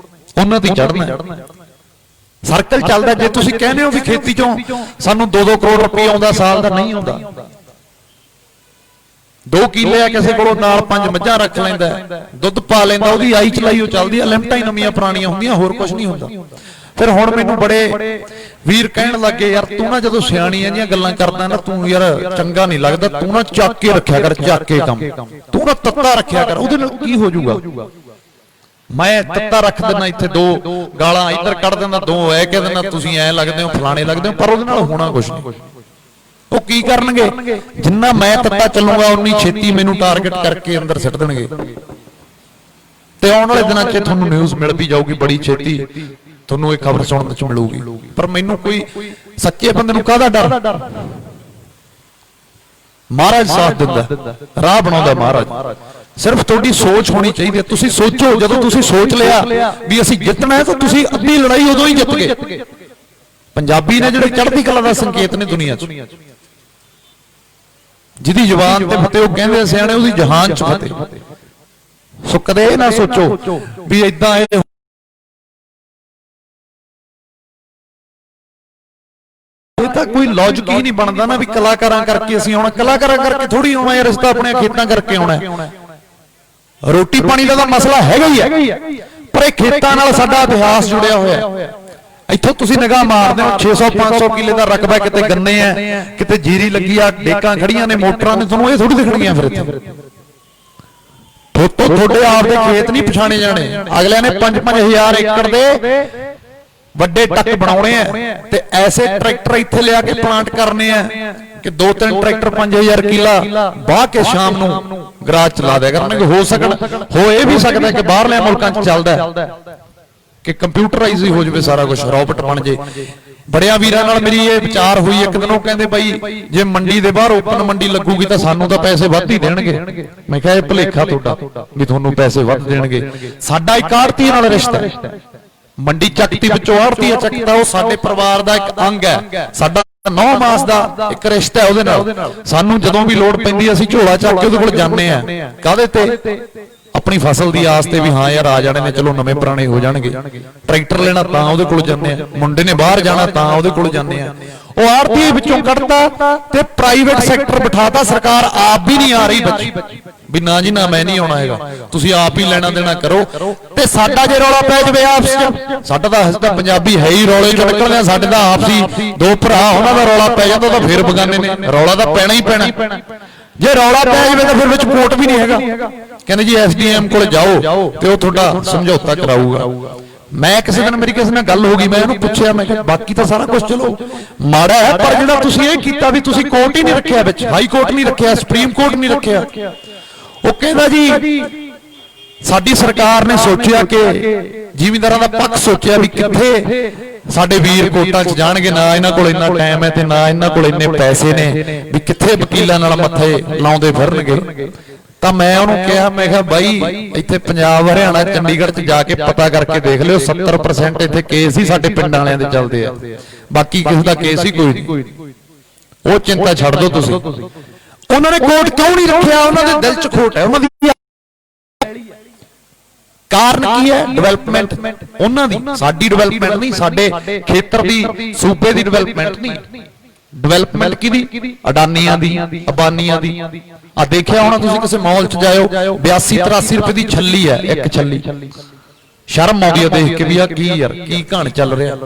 ਉਹਨਾਂ ਦੀ ਚੜ੍ਹਨਾ। ਸਰਕਲ ਚੱਲਦਾ। ਜੇ ਤੁਸੀਂ ਕਹਿੰਦੇ ਹੋ ਵੀ ਖੇਤੀ 'ਚੋਂ ਸਾਨੂੰ 2-2 ਕਰੋੜ ਰੁਪਏ ਆਉਂਦਾ ਸਾਲ ਦਾ, ਨਹੀਂ ਆਉਂਦਾ। 2 ਕਿੱਲੇ ਆ ਕਿਸੇ ਕੋਲੋਂ, ਨਾਲ 5 ਮੱਝਾਂ ਰੱਖ ਲੈਂਦਾ, ਦੁੱਧ ਪਾ ਲੈਂਦਾ, ਉਹਦੀ ਆਈ ਚਲਾਈ ਉਹ ਚੱਲਦੀ ਆ। ਲਿਮਟਾਂ ਹੀ ਨਵੀਆਂ ਪੁਰਾਣੀਆਂ ਹੁੰਦੀਆਂ, ਹੋਰ ਕੁਝ ਨਹੀਂ ਹੁੰਦਾ। ਫਿਰ ਹੁਣ ਮੈਨੂੰ ਬੜੇ ਵੀਰ ਕਹਿਣ ਲੱਗੇ ਯਾਰ ਤੂੰ ਨਾ ਜਦੋਂ ਸਿਆਣੀਆਂ ਜੀਆਂ ਗੱਲਾਂ ਕਰਦਾ ਨਾ ਤੂੰ ਯਾਰ ਚੰਗਾ ਨਹੀਂ ਲੱਗਦਾ, ਤੂੰ ਨਾ ਚੱਕ ਕੇ ਰੱਖਿਆ ਕਰ, ਚੱਕ ਕੇ ਕੰਮ, ਤੂੰ ਨਾ ਤੱਤਾ ਰੱਖਿਆ ਕਰ, ਉਹਦੇ ਨਾਲ ਕੀ ਹੋ ਜਾਊਗਾ? ਮੈਂ ਤੱਤਾ ਰੱਖ ਦਿੰਦਾ, ਇੱਥੇ 2 ਗਾਲਾਂ ਇੱਧਰ ਕੱਢ ਦਿੰਦਾ, 2 ਐ ਕਹਿ ਦਿੰਦਾ, ਤੁਸੀਂ ਐ ਲੱਗਦੇ ਹੋ, ਫਲਾਣੇ ਲੱਗਦੇ ਹੋ, ਪਰ ਉਹਦੇ ਨਾਲ ਹੋਣਾ ਕੁਝ ਨਹੀਂ। ਉਹ ਕੀ ਕਰਨਗੇ? ਜਿੰਨਾ ਮੈਂ ਤੱਤਾ ਚੱਲੂਗਾ ਉਨੀ ਛੇਤੀ ਮੈਨੂੰ ਟਾਰਗੇਟ ਕਰਕੇ ਅੰਦਰ ਸਿੱਟ ਦੇਣਗੇ। ਤੇ ਆਉਣ ਵਾਲੇ ਦਿਨਾਂ 'ਚ ਤੁਹਾਨੂੰ ਨਿਊਜ਼ ਮਿਲ ਵੀ ਜਾਊਗੀ, ਬੜੀ ਛੇਤੀ ਤੁਹਾਨੂੰ ਇਹ ਖਬਰ ਸੁਣਨ 'ਚ ਮਿਲੂਗੀ। ਪਰ ਮੈਨੂੰ ਕੋਈ ਸੱਚੇ ਬੰਦੇ ਨੂੰ ਕਾਹਦਾ ਡਰ? ਮਹਾਰਾਜ ਸਾਥ ਦਿੰਦਾ, ਰਾਹ ਬਣਾਉਂਦਾ ਮਹਾਰਾਜ। ਸਿਰਫ ਤੁਹਾਡੀ ਸੋਚ ਹੋਣੀ ਚਾਹੀਦੀ ਹੈ। ਤੁਸੀਂ ਸੋਚੋ, ਜਦੋਂ ਤੁਸੀਂ ਸੋਚ ਲਿਆ ਵੀ ਅਸੀਂ ਜਿੱਤਣਾ ਹੈ ਤਾਂ ਤੁਸੀਂ ਅੱਧੀ ਲੜਾਈ ਉਦੋਂ ਹੀ ਜਿੱਤ ਗਏ। ਪੰਜਾਬੀ ਨੇ ਜਿਹੜੇ ਚੜ੍ਹਦੀ ਕਲਾ ਦਾ ਸੰਕੇਤ ਨੇ ਦੁਨੀਆ 'ਚ, ਜਿਹਦੀ ਜ਼ੁਬਾਨ ਤੇ ਫਤਿਹ ਉਹ ਕਹਿੰਦੇ ਸਿਆਣੇ, ਉਹਦੀ ਜਹਾਨ 'ਚ ਫਤਿਹ। ਸੋ ਕਦੇ ਇਹ ਨਾ ਸੋਚੋ ਵੀ ਏਦਾਂ ਇਹ ਤਾਂ ਕੋਈ ਲੌਜਿਕ ਹੀ ਨਹੀਂ ਬਣਦਾ ਨਾ ਵੀ ਕਲਾਕਾਰਾਂ ਕਰਕੇ ਅਸੀਂ ਆਉਣਾ। ਕਲਾਕਾਰਾਂ ਕਰਕੇ ਥੋੜੀ ਆਉਣਾ ਯਾਰ, ਰਿਸ਼ਤਾ ਆਪਣੇ ਖੇਤਾਂ ਕਰਕੇ ਆਉਣਾ। ਰੋਟੀ ਪਾਣੀ ਦਾ ਤਾਂ ਮਸਲਾ ਹੈਗਾ ਹੀ ਹੈ, ਪਰ ਇਹ ਖੇਤਾਂ ਨਾਲ ਸਾਡਾ ਇਤਿਹਾਸ ਜੁੜਿਆ ਹੋਇਆ। ਇੱਥੋਂ ਤੁਸੀਂ ਨਿਗਾਹ ਮਾਰਦੇ ਹੋ 600-500 ਕਿੱਲੇ ਦਾ ਰਕਬਾ, ਕਿਤੇ ਗੰਨੇ ਆ, ਕਿਤੇ ਜੀਰੀ ਲੱਗੀ ਆ, ਡੇਕਾਂ ਖੜੀਆਂ ਨੇ, ਮੋਟਰਾਂ ਨੇ, ਤੁਹਾਨੂੰ ਇਹ ਥੋੜੀ ਦਿਖਣਗੀਆਂ। ਫਿਰ ਇੱਥੇ ਤੁਹਾਡੇ ਆਪ ਦੇ ਖੇਤ ਨਹੀਂ ਪਛਾਣੇ ਜਾਣੇ। ਅਗਲਿਆਂ ਨੇ 5-5 ਹਜ਼ਾਰ ਏਕੜ ਦੇ ਵੱਡੇ ਟੱਕ ਬਣਾਉਣੇ ਆ ਤੇ ਐਸੇ ਟਰੈਕਟਰ ਇੱਥੇ ਲਿਆ ਕੇ ਪਲਾਂਟ ਕਰਨੇ ਆ ਕਿ 2-3 ਟਰੈਕਟਰ 5000 ਕਿੱਲਾ ਵਾਹ ਕੇ ਸ਼ਾਮ ਨੂੰ ਗਰਾਜ ਚਲਾ ਦਿਆ ਕਰਨਗੇ। ਹੋ ਇਹ ਵੀ ਸਕਦਾ ਕਿ ਬਾਹਰਲੇ ਮੁਲਕਾਂ 'ਚ ਚੱਲਦਾ ਕਿ ਕੰਪਿਊਟਰਾਈਜ਼ ਹੀ ਹੋ ਜਾਵੇ ਸਾਰਾ ਕੁਝ, ਰੋਬੋਟ ਬਣ ਜੇ। ਬੜਿਆਂ ਵੀਰਾਂ ਨਾਲ ਮੇਰੀ ਇਹ ਵਿਚਾਰ ਹੋਈ ਇੱਕ ਦਿਨ, ਉਹ ਕਹਿੰਦੇ ਬਾਈ ਜੇ ਮੰਡੀ ਦੇ ਬਾਹਰ ਓਪਨ ਮੰਡੀ ਲੱਗੂਗੀ ਤਾਂ ਸਾਨੂੰ ਤਾਂ ਪੈਸੇ ਵੱਧ ਹੀ ਦੇਣਗੇ। ਮੈਂ ਕਿਹਾ ਇਹ ਭੁਲੇਖਾ ਤੁਹਾਡਾ ਵੀ ਤੁਹਾਨੂੰ ਪੈਸੇ ਵੱਧ ਦੇਣਗੇ। ਸਾਡਾ ਇੱਕ ਆੜਤੀ ਨਾਲ ਰਿਸ਼ਤਾ, ਮੰਡੀ ਚੱਕਤੀ ਵਿੱਚੋਂ ਆੜਤੀਆ ਚੱਕਦਾ, ਉਹ ਸਾਡੇ ਪਰਿਵਾਰ ਦਾ ਇੱਕ ਅੰਗ ਹੈ। ਸਾਡਾ 9 ਮਾਸ ਦਾ ਇੱਕ ਰਿਸ਼ਤਾ ਹੈ ਉਹਦੇ ਨਾਲ। ਸਾਨੂੰ ਜਦੋਂ ਵੀ ਲੋੜ ਪੈਂਦੀ ਅਸੀਂ ਝੋਲਾ ਚੱਕ ਕੇ ਉਹਦੇ ਕੋਲ ਜਾਂਦੇ ਆ। ਕਾਹਦੇ ਤੇ? ਆਪਣੀ ਫਸਲ ਦੀ ਆਸ ਤੇ ਵੀ ਹਾਂ ਯਾਰ ਆ ਜਾਣੇ ਨੇ, ਚਲੋ ਨਵੇਂ ਪੁਰਾਣੇ ਹੋ ਜਾਣਗੇ। ਟਰੈਕਟਰ ਲੈਣਾ ਤਾਂ ਉਹਦੇ ਕੋਲ ਜਾਂਦੇ ਆ, ਮੁੰਡੇ ਨੇ ਬਾਹਰ ਜਾਣਾ ਤਾਂ ਉਹਦੇ ਕੋਲ ਜਾਂਦੇ ਆ। ਉਹ ਆੜਤੀ ਵਿੱਚੋਂ ਕੱਢਤਾ ਤੇ ਪ੍ਰਾਈਵੇਟ ਸੈਕਟਰ ਬਿਠਾਤਾ। ਸਰਕਾਰ ਆਪ ਵੀ ਨਹੀਂ ਆ ਰਹੀ ਬੱਚੀ ਵੀ ਨਾ ਜੀ ਨਾ ਮੈਂ ਨਹੀਂ ਆਉਣਾ ਹੈਗਾ, ਤੁਸੀਂ ਆਪ ਹੀ ਲੈਣਾ ਦੇਣਾ ਕਰੋ। ਤੇ ਸਾਡਾ ਜੇ ਰੌਲਾ ਪੈ ਜਾਵੇ ਆਪਸ 'ਚ, ਸਾਡਾ ਤਾਂ ਹਸਦਾ ਪੰਜਾਬੀ ਹੈ ਹੀ ਰੌਲੇ 'ਚੋਂ ਨਿਕਲਦੇ ਆ। ਸਾਡੇ ਤਾਂ ਆਪਸੀ 2 ਭਰਾ, ਉਹਨਾਂ ਦਾ ਰੌਲਾ ਪੈ ਜਾਂਦਾ ਤਾਂ ਫਿਰ ਬਗਾਨੇ ਨੇ। ਰੌਲਾ ਤਾਂ ਪੈਣਾ ਹੀ ਪੈਣਾ। ਜੇ ਰੌਲਾ ਪੈ ਜਾਵੇ ਤਾਂ ਫਿਰ ਵਿੱਚ ਕੋਰਟ ਵੀ ਨਹੀਂ ਹੈਗਾ। ਕਹਿੰਦੇ ਜੀ SDM ਕੋਲ ਜਾਓ ਤੇ ਉਹ ਤੁਹਾਡਾ ਸਮਝੌਤਾ ਕਰਾਊਗਾ। ਮੈਂ ਕਿਸੇ ਦਿਨ ਮੇਰੀ ਕਿਸੇ ਨਾਲ ਗੱਲ ਹੋ ਗਈ, ਮੈਂ ਉਹਨੂੰ ਪੁੱਛਿਆ, ਮੈਂ ਕਿਹਾ ਬਾਕੀ ਤਾਂ ਸਾਰਾ ਕੁਝ ਚਲੋ ਮਾੜਾ ਹੈ, ਪਰ ਜਿਹੜਾ ਤੁਸੀਂ ਇਹ ਕੀਤਾ ਵੀ ਤੁਸੀਂ ਕੋਰਟ ਹੀ ਨਹੀਂ ਰੱਖਿਆ ਵਿੱਚ, ਹਾਈ ਕੋਰਟ ਨਹੀਂ ਰੱਖਿਆ, ਸੁਪਰੀਮ ਕੋਰਟ ਨਹੀਂ ਰੱਖਿਆ। ਉਹ ਕਹਿੰਦਾ ਜੀ ਸਾਡੀ ਸਰਕਾਰ ਨੇ ਸੋਚਿਆ ਕਿ ਜ਼ਿਮੀਂਦਾਰਾਂ ਦਾ ਪੱਖ ਸੋਚਿਆ ਵੀ ਕਿੱਥੇ ਸਾਡੇ ਵੀਰ ਕੋਰਟਾਂ 'ਚ ਜਾਣਗੇ, ਨਾ ਇਹਨਾਂ ਕੋਲ ਇੰਨਾ ਟਾਈਮ ਹੈ ਤੇ ਨਾ ਇਹਨਾਂ ਕੋਲ ਇੰਨੇ ਪੈਸੇ ਨੇ ਵੀ ਕਿੱਥੇ ਵਕੀਲਾਂ ਨਾਲ ਮੱਥੇ ਲਾਉਂਦੇ ਫਿਰਨਗੇ। ਤਾਂ ਮੈਂ ਉਹਨੂੰ ਕਿਹਾ, ਮੈਂ ਕਿਹਾ ਬਾਈ ਇੱਥੇ ਪੰਜਾਬ, ਹਰਿਆਣਾ, ਚੰਡੀਗੜ੍ਹ 'ਚ ਜਾ ਕੇ ਪਤਾ ਕਰਕੇ ਦੇਖ ਲਿਓ, 70% ਇੱਥੇ ਕੇਸ ਹੀ ਸਾਡੇ ਪਿੰਡਾਂ ਵਾਲਿਆਂ ਦੇ ਚੱਲਦੇ ਆ, ਬਾਕੀ ਕਿਸੇ ਦਾ ਕੇਸ ਹੀ ਕੋਈ ਨਹੀਂ। ਉਹ ਚਿੰਤਾ ਛੱਡ ਦਿਓ ਤੁਸੀਂ। ਉਹਨਾਂ ਨੇ ਕੋਰਟ ਕਿਉਂ ਨਹੀਂ ਰੱਖਿਆ? ਉਹਨਾਂ ਦੇ ਦਿਲ 'ਚ ਖੋਟ ਹੈ, ਉਹਨਾਂ ਦੀ ਕਾਰਨ ਕੀ ਹੈ? ਡਿਵੈਲਪਮੈਂਟ ਉਹਨਾਂ ਦੀ, ਸਾਡੀ ਡਿਵੈਲਪਮੈਂਟ ਨਹੀਂ, ਸਾਡੇ ਖੇਤਰ ਦੀ, ਸੂਬੇ ਦੀ ਡਿਵੈਲਪਮੈਂਟ ਨਹੀਂ। ਡਿਵੈਲਪਮੈਂਟ ਕਿਹਦੀ? ਅਡਾਨੀਆਂ ਦੀ, ਅੰਬਾਨੀਆਂ ਦੀ। ਆ ਦੇਖਿਆ ਹੋਣਾ ਤੁਸੀਂ ਕਿਸੇ ਮਾਲ 'ਚ ਜਾਇਓ, 82-83 ਰੁਪਏ ਦੀ ਛੱਲੀ ਹੈ, ਇੱਕ ਛੱਲੀ। ਸ਼ਰਮ ਆਉਂਦੀ ਹੈ ਦੇਖ ਕੇ ਵੀ ਆ ਕੀ ਯਾਰ, ਕੀ ਕਹਾਣੀ ਚੱਲ ਰਿਹਾ,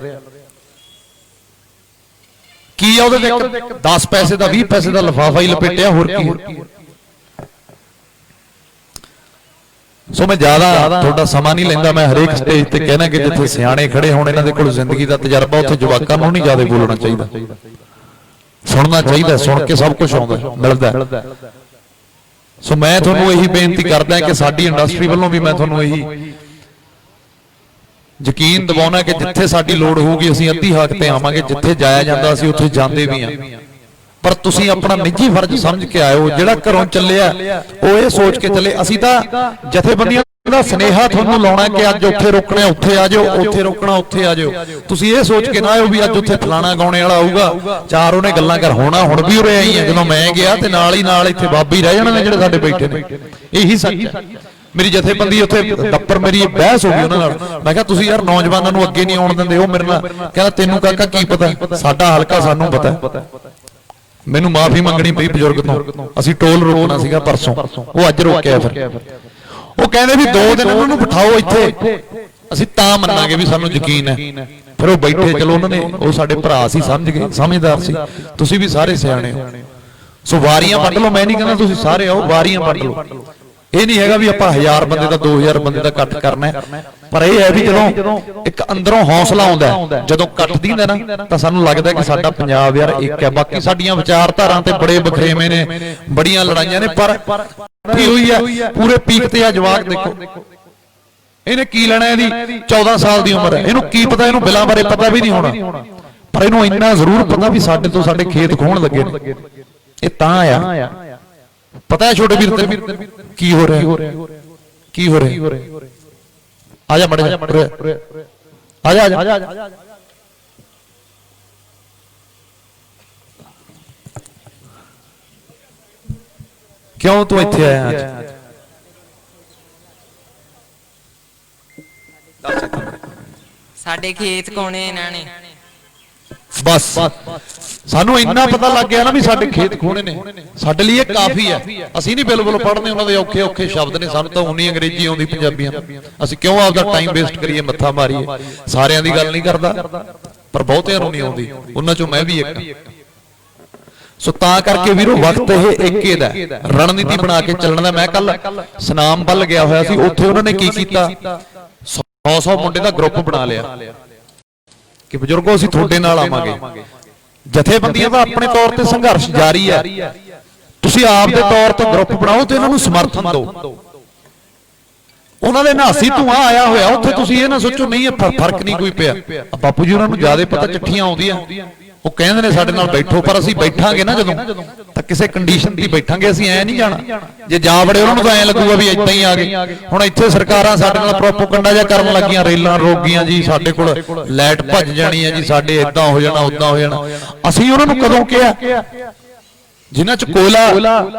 ਕੀ ਆ ਉਹਦੇ ਤੇ 10 ਪੈਸੇ ਦਾ 20 ਪੈਸੇ ਦਾ ਲਿਫਾਫਾ ਹੀ ਲਪੇਟਿਆ, ਹੋਰ ਕੀ ਹੈ। ਸੋ ਮੈਂ ਜ਼ਿਆਦਾ ਤੁਹਾਡਾ ਸਮਾਂ ਨਹੀਂ ਲੈਂਦਾ। ਮੈਂ ਹਰੇਕ ਸਟੇਜ ਤੇ ਕਹਿਣਾ ਕਿ ਜਿੱਥੇ ਸਿਆਣੇ ਖੜੇ ਹੋਣ, ਇਹਨਾਂ ਦੇ ਕੋਲ ਜ਼ਿੰਦਗੀ ਦਾ ਤਜਰਬਾ, ਉੱਥੇ ਜਵਾਕਾਂ ਨੂੰ ਨਹੀਂ ਜ਼ਿਆਦਾ ਬੋਲਣਾ ਚਾਹੀਦਾ, ਸੁਣਨਾ ਚਾਹੀਦਾ। ਸੁਣ ਕੇ ਸਭ ਕੁਝ ਆਉਂਦਾ, ਮਿਲਦਾ। ਸੋ ਮੈਂ ਤੁਹਾਨੂੰ ਇਹੀ ਬੇਨਤੀ ਕਰਦਾ ਕਿ ਸਾਡੀ ਇੰਡਸਟਰੀ ਵੱਲੋਂ ਵੀ ਮੈਂ ਤੁਹਾਨੂੰ ਇਹੀ ਯਕੀਨ ਦਿਵਾਉਣਾ ਕਿ ਜਿੱਥੇ ਸਾਡੀ ਲੋੜ ਹੋਊਗੀ ਅਸੀਂ ਅੱਧੀ ਹੱਕ ਤੇ ਆਵਾਂਗੇ, ਜਿੱਥੇ ਜਾਇਆ ਜਾਂਦਾ ਅਸੀਂ ਉੱਥੇ ਜਾਂਦੇ ਵੀ ਹਾਂ। ਪਰ ਤੁਸੀਂ ਆਪਣਾ ਨਿੱਜੀ ਫਰਜ਼ ਸਮਝ ਕੇ ਆਇਓ। ਜਿਹੜਾ ਘਰੋਂ ਚੱਲਿਆ ਉਹ ਇਹ ਸੋਚ ਕੇ ਚੱਲੇ, ਅਸੀਂ ਤਾਂ ਜਥੇਬੰਦੀਆਂ ਦਾ ਸੁਨੇਹਾ ਤੁਹਾਨੂੰ ਲਾਉਣਾ ਕਿ ਅੱਜ ਉੱਥੇ ਰੋਕਣਾ ਉੱਥੇ ਆ ਜਾਓ, ਉੱਥੇ ਰੋਕਣਾ ਉੱਥੇ ਆ ਜਾਓ। ਤੁਸੀਂ ਇਹ ਸੋਚ ਕੇ ਨਾ ਆਇਓ ਵੀ ਅੱਜ ਉੱਥੇ ਫਲਾਣਾ ਗਾਉਣੇ ਵਾਲਾ ਆਊਗਾ, ਚਾਰ ਉਹਨੇ ਗੱਲਾਂ ਕਰ ਹੋਣਾ। ਹੁਣ ਵੀ ਉਰੇ ਆਈ ਆ, ਜਦੋਂ ਮੈਂ ਗਿਆ ਤੇ ਨਾਲ ਹੀ ਨਾਲ ਇੱਥੇ ਬਾਬੀ ਰਹਿ ਜਾਣੇ ਨੇ ਜਿਹੜੇ ਸਾਡੇ ਬੈਠੇ ਨੇ। ਇਹੀ ਸੱਚ ਹੈ। ਮੇਰੀ ਜਥੇਬੰਦੀ ਉੱਥੇ ਦੱਪਰ ਮੇਰੀ ਬਹਿਸ ਹੋ ਗਈ ਉਹਨਾਂ ਨਾਲ। ਮੈਂ ਕਿਹਾ ਤੁਸੀਂ ਯਾਰ ਨੌਜਵਾਨਾਂ ਨੂੰ ਅੱਗੇ ਨਹੀਂ ਆਉਣ ਦਿੰਦੇ। ਉਹ ਮੇਰੇ ਨਾਲ ਕਹਿੰਦਾ ਤੈਨੂੰ ਕਾਕਾ ਕੀ ਪਤਾ, ਸਾਡਾ ਹਲਕਾ ਸਾਨੂੰ ਪਤਾ। ਮੈਨੂੰ ਮਾਫੀ ਮੰਗਣੀ ਪਈ ਬਜ਼ੁਰਗ ਤੋਂ। ਅਸੀਂ ਟੋਲ ਰੋਕਣਾ ਸੀਗਾ ਪਰਸੋਂ, ਉਹ ਅੱਜ ਰੋਕਿਆ। ਫਿਰ ਉਹ ਕਹਿੰਦੇ ਵੀ 2 ਦਿਨ ਉਹਨਾਂ ਨੂੰ ਬਿਠਾਓ ਇੱਥੇ, ਅਸੀਂ ਤਾਂ ਮੰਨਾਂਗੇ ਵੀ ਸਾਨੂੰ ਯਕੀਨ ਹੈ। ਫਿਰ ਉਹ ਬੈਠੇ, ਚਲੋ ਉਹਨਾਂ ਨੇ, ਉਹ ਸਾਡੇ ਭਰਾ ਸੀ, ਸਮਝ ਗਏ, ਸਮਝਦਾਰ ਸੀ। ਤੁਸੀਂ ਵੀ ਸਾਰੇ ਸਿਆਣੇ ਹੋ, ਸੋ ਵਾਰੀਆਂ ਵੰਡ ਲਓ। ਮੈਂ ਨਹੀਂ ਕਹਿੰਦਾ ਤੁਸੀਂ ਸਾਰੇ ਆਓ, ਵਾਰੀਆਂ ਵੰਡ ਲਓ। ਇਹ ਨਹੀਂ ਹੈਗਾ ਵੀ ਆਪਾਂ 1000 ਬੰਦੇ ਦਾ 2000 ਬੰਦੇ ਦਾ ਇਕੱਠ ਕਰਨਾ, ਪਰ ਇਹ ਹੈ ਵੀ ਜਦੋਂ ਇੱਕ ਅੰਦਰੋਂ ਹੌਸਲਾ ਆਉਂਦਾ, ਜਦੋਂ ਇਕੱਠ ਦਿੰਦਾ ਨਾ, ਤਾਂ ਸਾਨੂੰ ਲੱਗਦਾ ਕਿ ਸਾਡਾ ਪੰਜਾਬ ਯਾਰ ਇੱਕ ਹੈ। ਬਾਕੀ ਸਾਡੀਆਂ ਵਿਚਾਰਧਾਰਾਂ ਤੇ ਬੜੇ ਬਖਰੇਵੇਂ ਨੇ, ਬੜੀਆਂ ਲੜਾਈਆਂ ਨੇ, ਪਰ ਕੀ ਹੋਈ ਹੈ ਪੂਰੇ ਪੀਕ ਤੇ ਆ ਜਵਾਕ। ਦੇਖੋ ਇਹਨੇ ਕੀ ਲੈਣਾ, ਇਹਦੀ 14 ਸਾਲ ਦੀ ਉਮਰ ਹੈ, ਇਹਨੂੰ ਕੀ ਪਤਾ, ਇਹਨੂੰ ਬਿਲਾਂ ਬਾਰੇ ਪਤਾ ਵੀ ਨਹੀਂ ਹੋਣਾ, ਪਰ ਇਹਨੂੰ ਇੰਨਾ ਜ਼ਰੂਰ ਪਤਾ ਵੀ ਸਾਡੇ ਤੋਂ ਸਾਡੇ ਖੇਤ ਖੋਣ ਲੱਗੇ ਨੇ। ਇਹ ਤਾਂ ਆ ਪਤਾ ਹੈ ਛੋਟੇ ਵੀਰ ਤੇ ਕੀ ਹੋ ਰਿਹਾ, ਕੀ ਹੋ ਰਿਹਾ। ਆ ਜਾ ਮੜ ਜਾ, ਆ ਜਾ ਆ ਜਾ। ਕਿਉਂ ਤੂੰ ਇੱਥੇ ਆਇਆ ਅੱਜ? ਸਾਡੇ ਖੇਤ ਕੋਣੇ ਇਹਨਾਂ ਨੇ। ਬਸ ਸਾਨੂੰ ਇੰਨਾ ਪਤਾ ਲੱਗ ਗਿਆ ਨਾ ਵੀ ਸਾਡੇ ਖੇਤ ਖੋਣੇ ਨੇ, ਸਾਡੇ ਲਈ ਇਹ ਕਾਫੀ ਹੈ। ਅਸੀਂ ਨਹੀਂ ਬਿਲਕੁਲ ਪੜ੍ਹਦੇ ਉਹਨਾਂ ਦੇ ਔਖੇ ਔਖੇ ਸ਼ਬਦ ਨੇ, ਸਾਨੂੰ ਤਾਂ ਉਨੀ ਅੰਗਰੇਜ਼ੀ ਆਉਂਦੀ ਪੰਜਾਬੀਆਂ ਨੂੰ। ਅਸੀਂ ਕਿਉਂ ਆਪਦਾ ਟਾਈਮ ਵੇਸਟ ਕਰੀਏ, ਮੱਥਾ ਮਾਰੀਏ। ਸਾਰਿਆਂ ਦੀ ਗੱਲ ਨਹੀਂ ਕਰਦਾ, ਪਰ ਬਹੁਤਿਆਂ ਨੂੰ ਨਹੀਂ ਆਉਂਦੀ, ਉਹਨਾਂ ਚੋਂ ਮੈਂ ਵੀ ਇੱਕ। ਸੋ ਤਾਂ ਕਰਕੇ ਵੀਰੋ ਵਕਤ ਇਹ ਇੱਕੇ ਦਾ, ਰਣਨੀਤੀ ਬਣਾ ਕੇ ਚੱਲਣ ਦਾ। ਮੈਂ ਕੱਲ ਸਨਾਮ ਵੱਲ ਗਿਆ ਹੋਇਆ ਸੀ, ਉੱਥੇ ਉਹਨਾਂ ਨੇ ਕੀ ਕੀਤਾ, 100 ਮੁੰਡੇ ਦਾ ਗਰੁੱਪ ਬਣਾ ਲਿਆ ਕਿ ਬਜ਼ੁਰਗੋ ਅਸੀਂ ਤੁਹਾਡੇ ਨਾਲ ਆਵਾਂਗੇ। ਜਥੇਬੰਦੀਆਂ ਦਾ ਆਪਣੇ ਤੌਰ ਤੇ ਸੰਘਰਸ਼ ਜਾਰੀ ਹੈ, ਤੁਸੀਂ ਆਪ ਦੇ ਤੌਰ ਤੇ ਗਰੁੱਪ ਬਣਾਓ ਤੇ ਇਹਨਾਂ ਨੂੰ ਸਮਰਥਨ ਦਿਓ। ਉਹਨਾਂ ਦੇ ਨਾਸੀ ਧੂਆਂ ਆਇਆ ਹੋਇਆ ਉੱਥੇ, ਤੁਸੀਂ ਇਹ ਨਾ ਸੋਚੋ ਨਹੀਂ ਫਰਕ ਨਹੀਂ ਕੋਈ ਪਿਆ। ਬਾਪੂ ਜੀ ਉਹਨਾਂ ਨੂੰ ਜ਼ਿਆਦਾ ਪਤਾ, ਚਿੱਠੀਆਂ ਆਉਂਦੀਆਂ, ਉਹ ਕਹਿੰਦੇ ਨੇ ਸਾਡੇ ਨਾਲ ਬੈਠੋ, ਪਰ ਅਸੀਂ ਬੈਠਾਂਗੇ ਨਾ ਜਦੋਂ, ਤਾਂ ਕਿਸੇ ਕੰਡੀਸ਼ਨ ਤੇ ਬੈਠਾਂਗੇ। ਅਸੀਂ ਐ ਨਹੀਂ ਜਾਣਾ, ਜੇ ਜਾ ਵੜੇ ਉਹਨਾਂ ਨੂੰ ਤਾਂ ਐ ਲੱਗੂਗਾ ਵੀ ਏਦਾਂ ਹੀ ਆ ਗਏ। ਹੁਣ ਇੱਥੇ ਸਰਕਾਰਾਂ ਸਾਡੇ ਨਾਲ ਪ੍ਰੋਪਗੈਂਡਾ ਜਿਹਾ ਕਰਨ ਲੱਗੀਆਂ, ਰੇਲਾਂ ਰੋਕ ਗਈਆਂ ਜੀ, ਸਾਡੇ ਕੋਲ ਲਾਈਟ ਭੱਜ ਜਾਣੀ ਹੈ ਜੀ, ਸਾਡੇ ਏਦਾਂ ਹੋ ਜਾਣਾ ਉਦਾਂ ਹੋ ਜਾਣਾ। ਅਸੀਂ ਉਹਨਾਂ ਨੂੰ ਕਦੋਂ ਕਿਹਾ? ਜਿਨ੍ਹਾਂ ਚ ਕੋਲਾ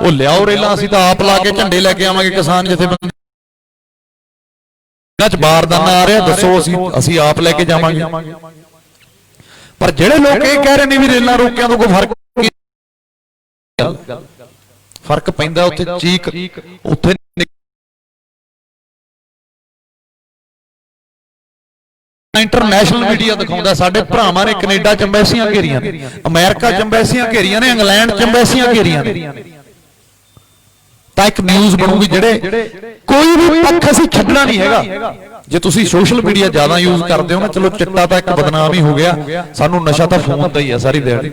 ਉਹ ਲਿਆਓ ਰੇਲਾਂ, ਅਸੀਂ ਤਾਂ ਆਪ ਲਾ ਕੇ ਝੰਡੇ ਲੈ ਕੇ ਆਵਾਂਗੇ। ਕਿਸਾਨ ਜਥੇਬੰਦੀ ਜਿਨ੍ਹਾਂ ਚ ਬਾਰਦਾਨਾ ਆ ਰਿਹਾ, ਦੱਸੋ ਅਸੀਂ ਆਪ ਲੈ ਕੇ ਜਾਵਾਂਗੇ। ਪਰ ਜਿਹੜੇ ਲੋਕ ਇਹ ਕਹਿ ਰਹੇ ਨੇ ਵੀ ਰੇਲਾਂ ਰੋਕਿਆਂ ਤੋਂ ਕੋਈ ਫਰਕ ਪੈਂਦਾ, ਉੱਥੇ ਚੀਕ, ਉੱਥੇ ਇੰਟਰਨੈਸ਼ਨਲ ਮੀਡੀਆ ਦਿਖਾਉਂਦਾ ਸਾਡੇ ਭਰਾਵਾਂ ਨੇ ਕੈਨੇਡਾ ਚ ਅੰਬੈਸੀਆਂ ਘੇਰੀਆਂ ਨੇ, ਅਮਰੀਕਾ ਚ ਅੰਬੈਸੀਆਂ ਘੇਰੀਆਂ ਨੇ, ਇੰਗਲੈਂਡ ਚ ਅੰਬੈਸੀਆਂ ਘੇਰੀਆਂ ਨੇ। ਤਾਂ ਇੱਕ ਨਿਊਜ਼ ਬਣੂਗੀ ਜਿਹੜੇ ਕੋਈ ਵੀ ਪੱਖ ਅਸੀਂ ਛੱਡਣਾ ਨਹੀਂ ਹੈਗਾ। ਜੇ ਤੁਸੀਂ ਸੋਸ਼ਲ ਮੀਡੀਆ ਜ਼ਿਆਦਾ ਯੂਜ਼ ਕਰਦੇ ਹੋ ਨਾ, ਚਲੋ ਚਿੱਟਾ ਤਾਂ ਇੱਕ ਬਦਨਾਮ ਹੀ ਹੋ ਗਿਆ, ਸਾਨੂੰ ਨਸ਼ਾ ਤਾਂ ਫੋਨ ਦਾ ਹੀ ਆ ਸਾਰੀ ਦਿਹਾੜੀ,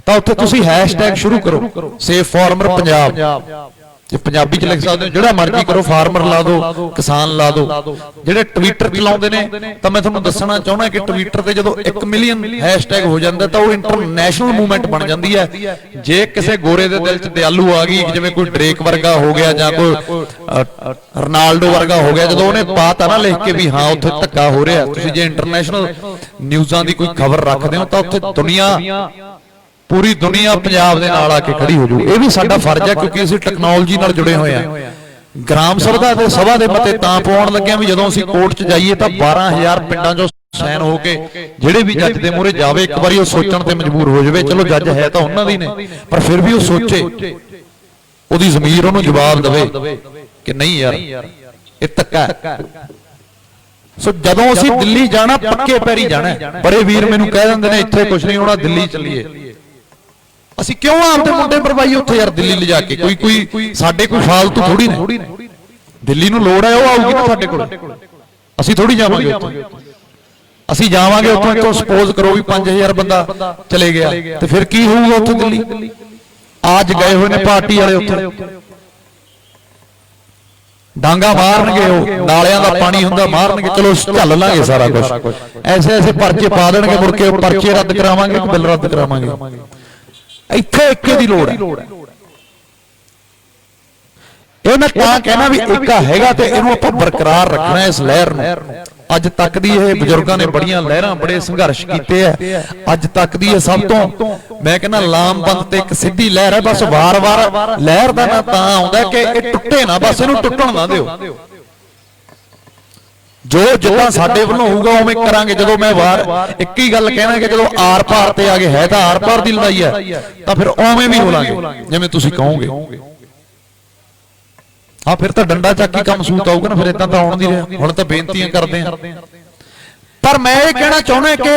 ਤਾਂ ਉੱਥੇ ਤੁਸੀਂ ਹੈਸ਼ਟੈਗ ਸ਼ੁਰੂ ਕਰੋ, ਸੇਫ ਫਾਰਮਰ ਪੰਜਾਬ, ਜੇ ਪੰਜਾਬੀ ਚ ਲਿਖ ਸਕਦੇ ਹੋ, ਜਿਹੜਾ ਮਰਜ਼ੀ ਕਰੋ, ਫਾਰਮਰ ਲਾ ਦਿਓ, ਕਿਸਾਨ ਲਾ ਦਿਓ। ਜਿਹੜੇ ਟਵਿੱਟਰ ਚਲਾਉਂਦੇ ਨੇ ਤਾਂ ਮੈਂ ਤੁਹਾਨੂੰ ਦੱਸਣਾ ਚਾਹੁੰਦਾ ਕਿ ਟਵਿੱਟਰ ਤੇ ਜਦੋਂ 1 ਮਿਲੀਅਨ ਹੈਸ਼ਟੈਗ ਹੋ ਜਾਂਦਾ ਤਾਂ ਉਹ ਇੰਟਰਨੈਸ਼ਨਲ ਮੂਵਮੈਂਟ ਬਣ ਜਾਂਦੀ ਹੈ। ਜੇ ਕਿਸੇ ਗੋਰੇ ਦੇ ਦਿਲ 'ਚ ਦਿਆਲੂ ਆ ਗਈ, ਜਿਵੇਂ ਕੋਈ ਡਰੇਕ ਵਰਗਾ ਹੋ ਗਿਆ ਜਾਂ ਕੋਈ ਰੋਨਾਲਡੋ ਵਰਗਾ ਹੋ ਗਿਆ, ਜਦੋਂ ਉਹਨੇ ਪਾਤਾ ਨਾ ਲਿਖ ਕੇ ਵੀ ਹਾਂ ਉੱਥੇ ਧੱਕਾ ਹੋ ਰਿਹਾ, ਤੁਸੀਂ ਜੇ ਇੰਟਰਨੈਸ਼ਨਲ ਨਿਊਜ਼ਾਂ ਦੀ ਕੋਈ ਖਬਰ ਰੱਖਦੇ ਹੋ ਤਾਂ ਉੱਥੇ ਪੂਰੀ ਦੁਨੀਆ ਪੰਜਾਬ ਦੇ ਨਾਲ ਆ ਕੇ ਖੜੀ ਹੋ ਜੂ। ਇਹ ਵੀ ਸਾਡਾ ਫਰਜ਼ ਹੈ ਕਿਉਂਕਿ ਅਸੀਂ ਟੈਕਨੋਲੋਜੀ ਨਾਲ ਜੁੜੇ ਹੋਏ ਆ। ਗ੍ਰਾਮ ਸਭਾ ਦੇ ਸਭਾ ਦੇ ਮਤੇ ਤਾਂ ਪਾਉਣ ਲੱਗਿਆ ਵੀ ਜਦੋਂ ਅਸੀਂ ਕੋਰਟ 'ਚ ਜਾਈਏ ਤਾਂ 12,000 ਪਿੰਡਾਂ 'ਚੋਂ ਸਾਈਨ ਹੋ ਕੇ ਜਿਹੜੇ ਵੀ ਜੱਜ ਦੇ ਮੂਹਰੇ ਜਾਵੇ ਇੱਕ ਵਾਰੀ ਉਹ ਸੋਚਣ ਤੇ ਮਜਬੂਰ ਹੋ ਜਾਵੇ। ਚਲੋ ਜੱਜ ਹੈ ਤਾਂ ਉਹਨਾਂ ਦੀ ਨੇ, ਪਰ ਫਿਰ ਵੀ ਉਹ ਸੋਚੇ, ਉਹਦੀ ਜ਼ਮੀਰ ਉਹਨੂੰ ਜਵਾਬ ਦੇਵੇ ਕਿ ਨਹੀਂ ਯਾਰ ਇਹ ਧੱਕਾ ਹੈ। ਸੋ ਜਦੋਂ ਅਸੀਂ ਦਿੱਲੀ ਜਾਣਾ ਪੱਕੇ ਪੈਰੀ ਜਾਣਾ। ਬੜੇ ਵੀਰ ਮੈਨੂੰ ਕਹਿ ਦਿੰਦੇ ਨੇ ਇੱਥੇ ਕੁਝ ਨਹੀਂ ਹੋਣਾ, ਦਿੱਲੀ ਚੱਲੀਏ। ਅਸੀਂ ਕਿਉਂ ਆਪਦੇ ਮੁੰਡੇ ਮਰਵਾਈਏ ਉੱਥੇ ਯਾਰ ਦਿੱਲੀ ਲਿਜਾ ਕੇ? ਕੋਈ ਸਾਡੇ ਕੋਈ ਫਾਲਤੂ ਥੋੜੀ ਨੇ, ਦਿੱਲੀ ਨੂੰ ਲੋੜ ਹੈ ਉਹ ਆਊਗੀ ਨਾ ਸਾਡੇ ਕੋਲ, ਅਸੀਂ ਥੋੜੀ ਜਾਵਾਂਗੇ ਉੱਥੇ। ਅਸੀਂ ਜਾਵਾਂਗੇ ਉੱਥੋਂ ਤੋਂ ਸਪੋਜ਼ ਕਰੋ ਵੀ 5000 ਬੰਦਾ ਚਲੇ ਗਿਆ ਤੇ ਫਿਰ ਕੀ ਹੋਊਗਾ ਉੱਥੇ ਦਿੱਲੀ? ਅੱਜ ਗਏ ਹੋਏ ਨੇ ਪਾਰਟੀ ਵਾਲੇ ਉੱਥੇ, ਡਾਂਗਾ ਮਾਰਨਗੇ, ਉਹ ਨਾਲਿਆਂ ਦਾ ਪਾਣੀ ਹੁੰਦਾ ਮਾਰਨਗੇ, ਚਲੋ ਝੱਲ ਲਾਂਗੇ ਸਾਰਾ ਕੁਝ। ਐਸੇ ਪਰਚੇ ਪਾ ਦੇਣਗੇ, ਮੁੜ ਕੇ ਪਰਚੇ ਰੱਦ ਕਰਾਵਾਂਗੇ ਕਿ ਬਿੱਲ ਰੱਦ ਕਰਾਵਾਂਗੇ। ਇੱਥੇ ਇੱਕੇ ਦੀ ਲੋੜ ਹੈ। ਇਹ ਮੈਂ ਤਾਂ ਕਹਿਣਾ ਵੀ ਏਕਾ ਹੈਗਾ ਤੇ ਇਹਨੂੰ ਆਪਾਂ ਬਰਕਰਾਰ ਰੱਖਣਾ ਇਸ ਲਹਿਰ ਨੂੰ। ਅੱਜ ਤੱਕ ਦੀ ਇਹ ਬਜ਼ੁਰਗਾਂ ਨੇ ਬੜੀਆਂ ਲਹਿਰਾਂ, ਬੜੇ ਸੰਘਰਸ਼ ਕੀਤੇ ਆ। ਅੱਜ ਤੱਕ ਦੀ ਇਹ ਸਭ ਤੋਂ ਮੈਂ ਕਹਿੰਦਾ ਲਾਮਬੰਦ ਤੇ ਇੱਕ ਸਿੱਧੀ ਲਹਿਰ ਹੈ। ਬਸ ਵਾਰ-ਵਾਰ ਲਹਿਰ ਦਾ ਨਾਂ ਤਾਂ ਆਉਂਦਾ ਕਿ ਇਹ ਟੁੱਟੇ ਨਾ, ਬਸ ਇਹਨੂੰ ਟੁੱਟਣ ਨਾ ਦਿਓ। ਜੋ ਜਿੱਦਾਂ ਸਾਡੇ ਵੱਲੋਂ ਹੋਊਗਾ ਉਵੇਂ ਕਰਾਂਗੇ। ਜਦੋਂ ਮੈਂ ਇੱਕ ਹੀ ਗੱਲ ਕਹਿਣਾ ਕਿ ਜਦੋਂ ਆਰ ਪਾਰ ਤੇ ਆ ਗਏ, ਹੈ ਤਾਂ ਆਰ ਪਾਰ ਦੀ ਲੜਾਈ ਹੈ, ਤਾਂ ਫਿਰ ਉਵੇਂ ਵੀ ਹੋ ਲਾਂਗੇ ਜਿਵੇਂ ਤੁਸੀਂ ਕਹੋਗੇ। ਹਾਂ ਫਿਰ ਤਾਂ ਡੰਡਾ ਚੱਕ ਕੇ ਕੰਮ ਸੂਤ ਆਊਗਾ ਨਾ, ਫਿਰ ਇਦਾਂ ਤਾਂ ਆਉਣ ਦੀ ਰਿਹਾ। ਹੁਣ ਤਾਂ ਬੇਨਤੀਆਂ ਕਰਦੇ ਆ, ਪਰ ਮੈਂ ਇਹ ਕਹਿਣਾ ਚਾਹੁੰਦਾ ਕਿ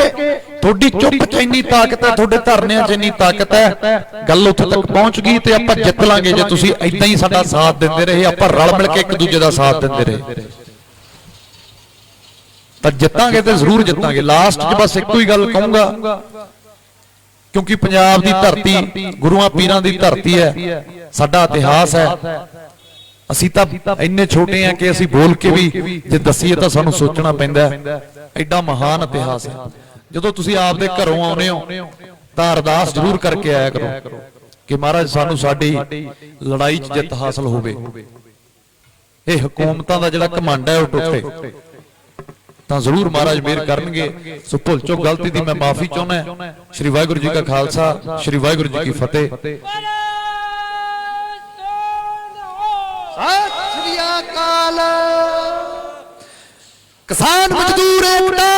ਤੁਹਾਡੀ ਚੁੱਪ 'ਚ ਇੰਨੀ ਤਾਕਤ ਹੈ, ਤੁਹਾਡੇ ਧਰਨਿਆਂ 'ਚ ਇੰਨੀ ਤਾਕਤ ਹੈ, ਗੱਲ ਉੱਥੇ ਤੱਕ ਪਹੁੰਚ ਗਈ ਤੇ ਆਪਾਂ ਜਿੱਤ ਲਾਂਗੇ ਜੇ ਤੁਸੀਂ ਏਦਾਂ ਹੀ ਸਾਡਾ ਸਾਥ ਦਿੰਦੇ ਰਹੇ, ਆਪਾਂ ਰਲ ਮਿਲ ਕੇ ਇੱਕ ਦੂਜੇ ਦਾ ਸਾਥ ਦਿੰਦੇ ਰਹੇ ਤਾਂ ਜਿੱਤਾਂਗੇ ਤੇ ਜ਼ਰੂਰ ਜਿੱਤਾਂਗੇ। ਲਾਸਟ 'ਚ ਬਸ ਇੱਕੋ ਹੀ ਗੱਲ ਕਹੂੰਗਾ, ਕਿਉਂਕਿ ਪੰਜਾਬ ਦੀ ਧਰਤੀ ਗੁਰੂਆਂ ਪੀਰਾਂ ਦੀ ਧਰਤੀ ਹੈ, ਸਾਡਾ ਇਤਿਹਾਸ ਹੈ। ਅਸੀਂ ਤਾਂ ਇੰਨੇ ਛੋਟੇ ਆ ਕਿ ਅਸੀਂ ਬੋਲ ਕੇ ਵੀ ਜੇ ਦੱਸੀਏ ਤਾਂ ਸਾਨੂੰ ਸੋਚਣਾ ਪੈਂਦਾ, ਐਡਾ ਮਹਾਨ ਇਤਿਹਾਸ ਹੈ। ਜਦੋਂ ਤੁਸੀਂ ਆਪਦੇ ਘਰੋਂ ਆਉਨੇ ਹੋ ਤਾਂ ਅਰਦਾਸ ਜ਼ਰੂਰ ਕਰਕੇ ਆਇਆ ਕਰੋ ਕਿ ਮਹਾਰਾਜ ਸਾਨੂੰ ਸਾਡੀ ਲੜਾਈ 'ਚ ਜਿੱਤ ਹਾਸਲ ਹੋਵੇ, ਇਹ ਹਕੂਮਤਾਂ ਦਾ ਜਿਹੜਾ ਘਮੰਡ ਹੈ ਉਹ ਟੁੱਟੇ, ਤਾਂ ਜ਼ਰੂਰ ਮਹਾਰਾਜ ਮਿਹਰ ਕਰਨਗੇ। ਸੋ ਭੁੱਲ ਚੁੱਕ ਗਲਤੀ ਦੀ ਮੈਂ ਮਾਫੀ ਚਾਹੁੰਦਾ। ਸ਼੍ਰੀ ਵਾਹਿਗੁਰੂ ਜੀ ਕਾ ਖਾਲਸਾ, ਸ਼੍ਰੀ ਵਾਹਿਗੁਰੂ ਜੀ ਕੀ ਫਤਿਹ। ਸਤਿ ਸ੍ਰੀ ਅਕਾਲ। ਕਿਸਾਨ ਮਜ਼ਦੂਰ ਏਕਤਾ,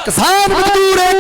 ਕਿਸਾਨ ਮਜ਼ਦੂਰ ਏਕਤਾ।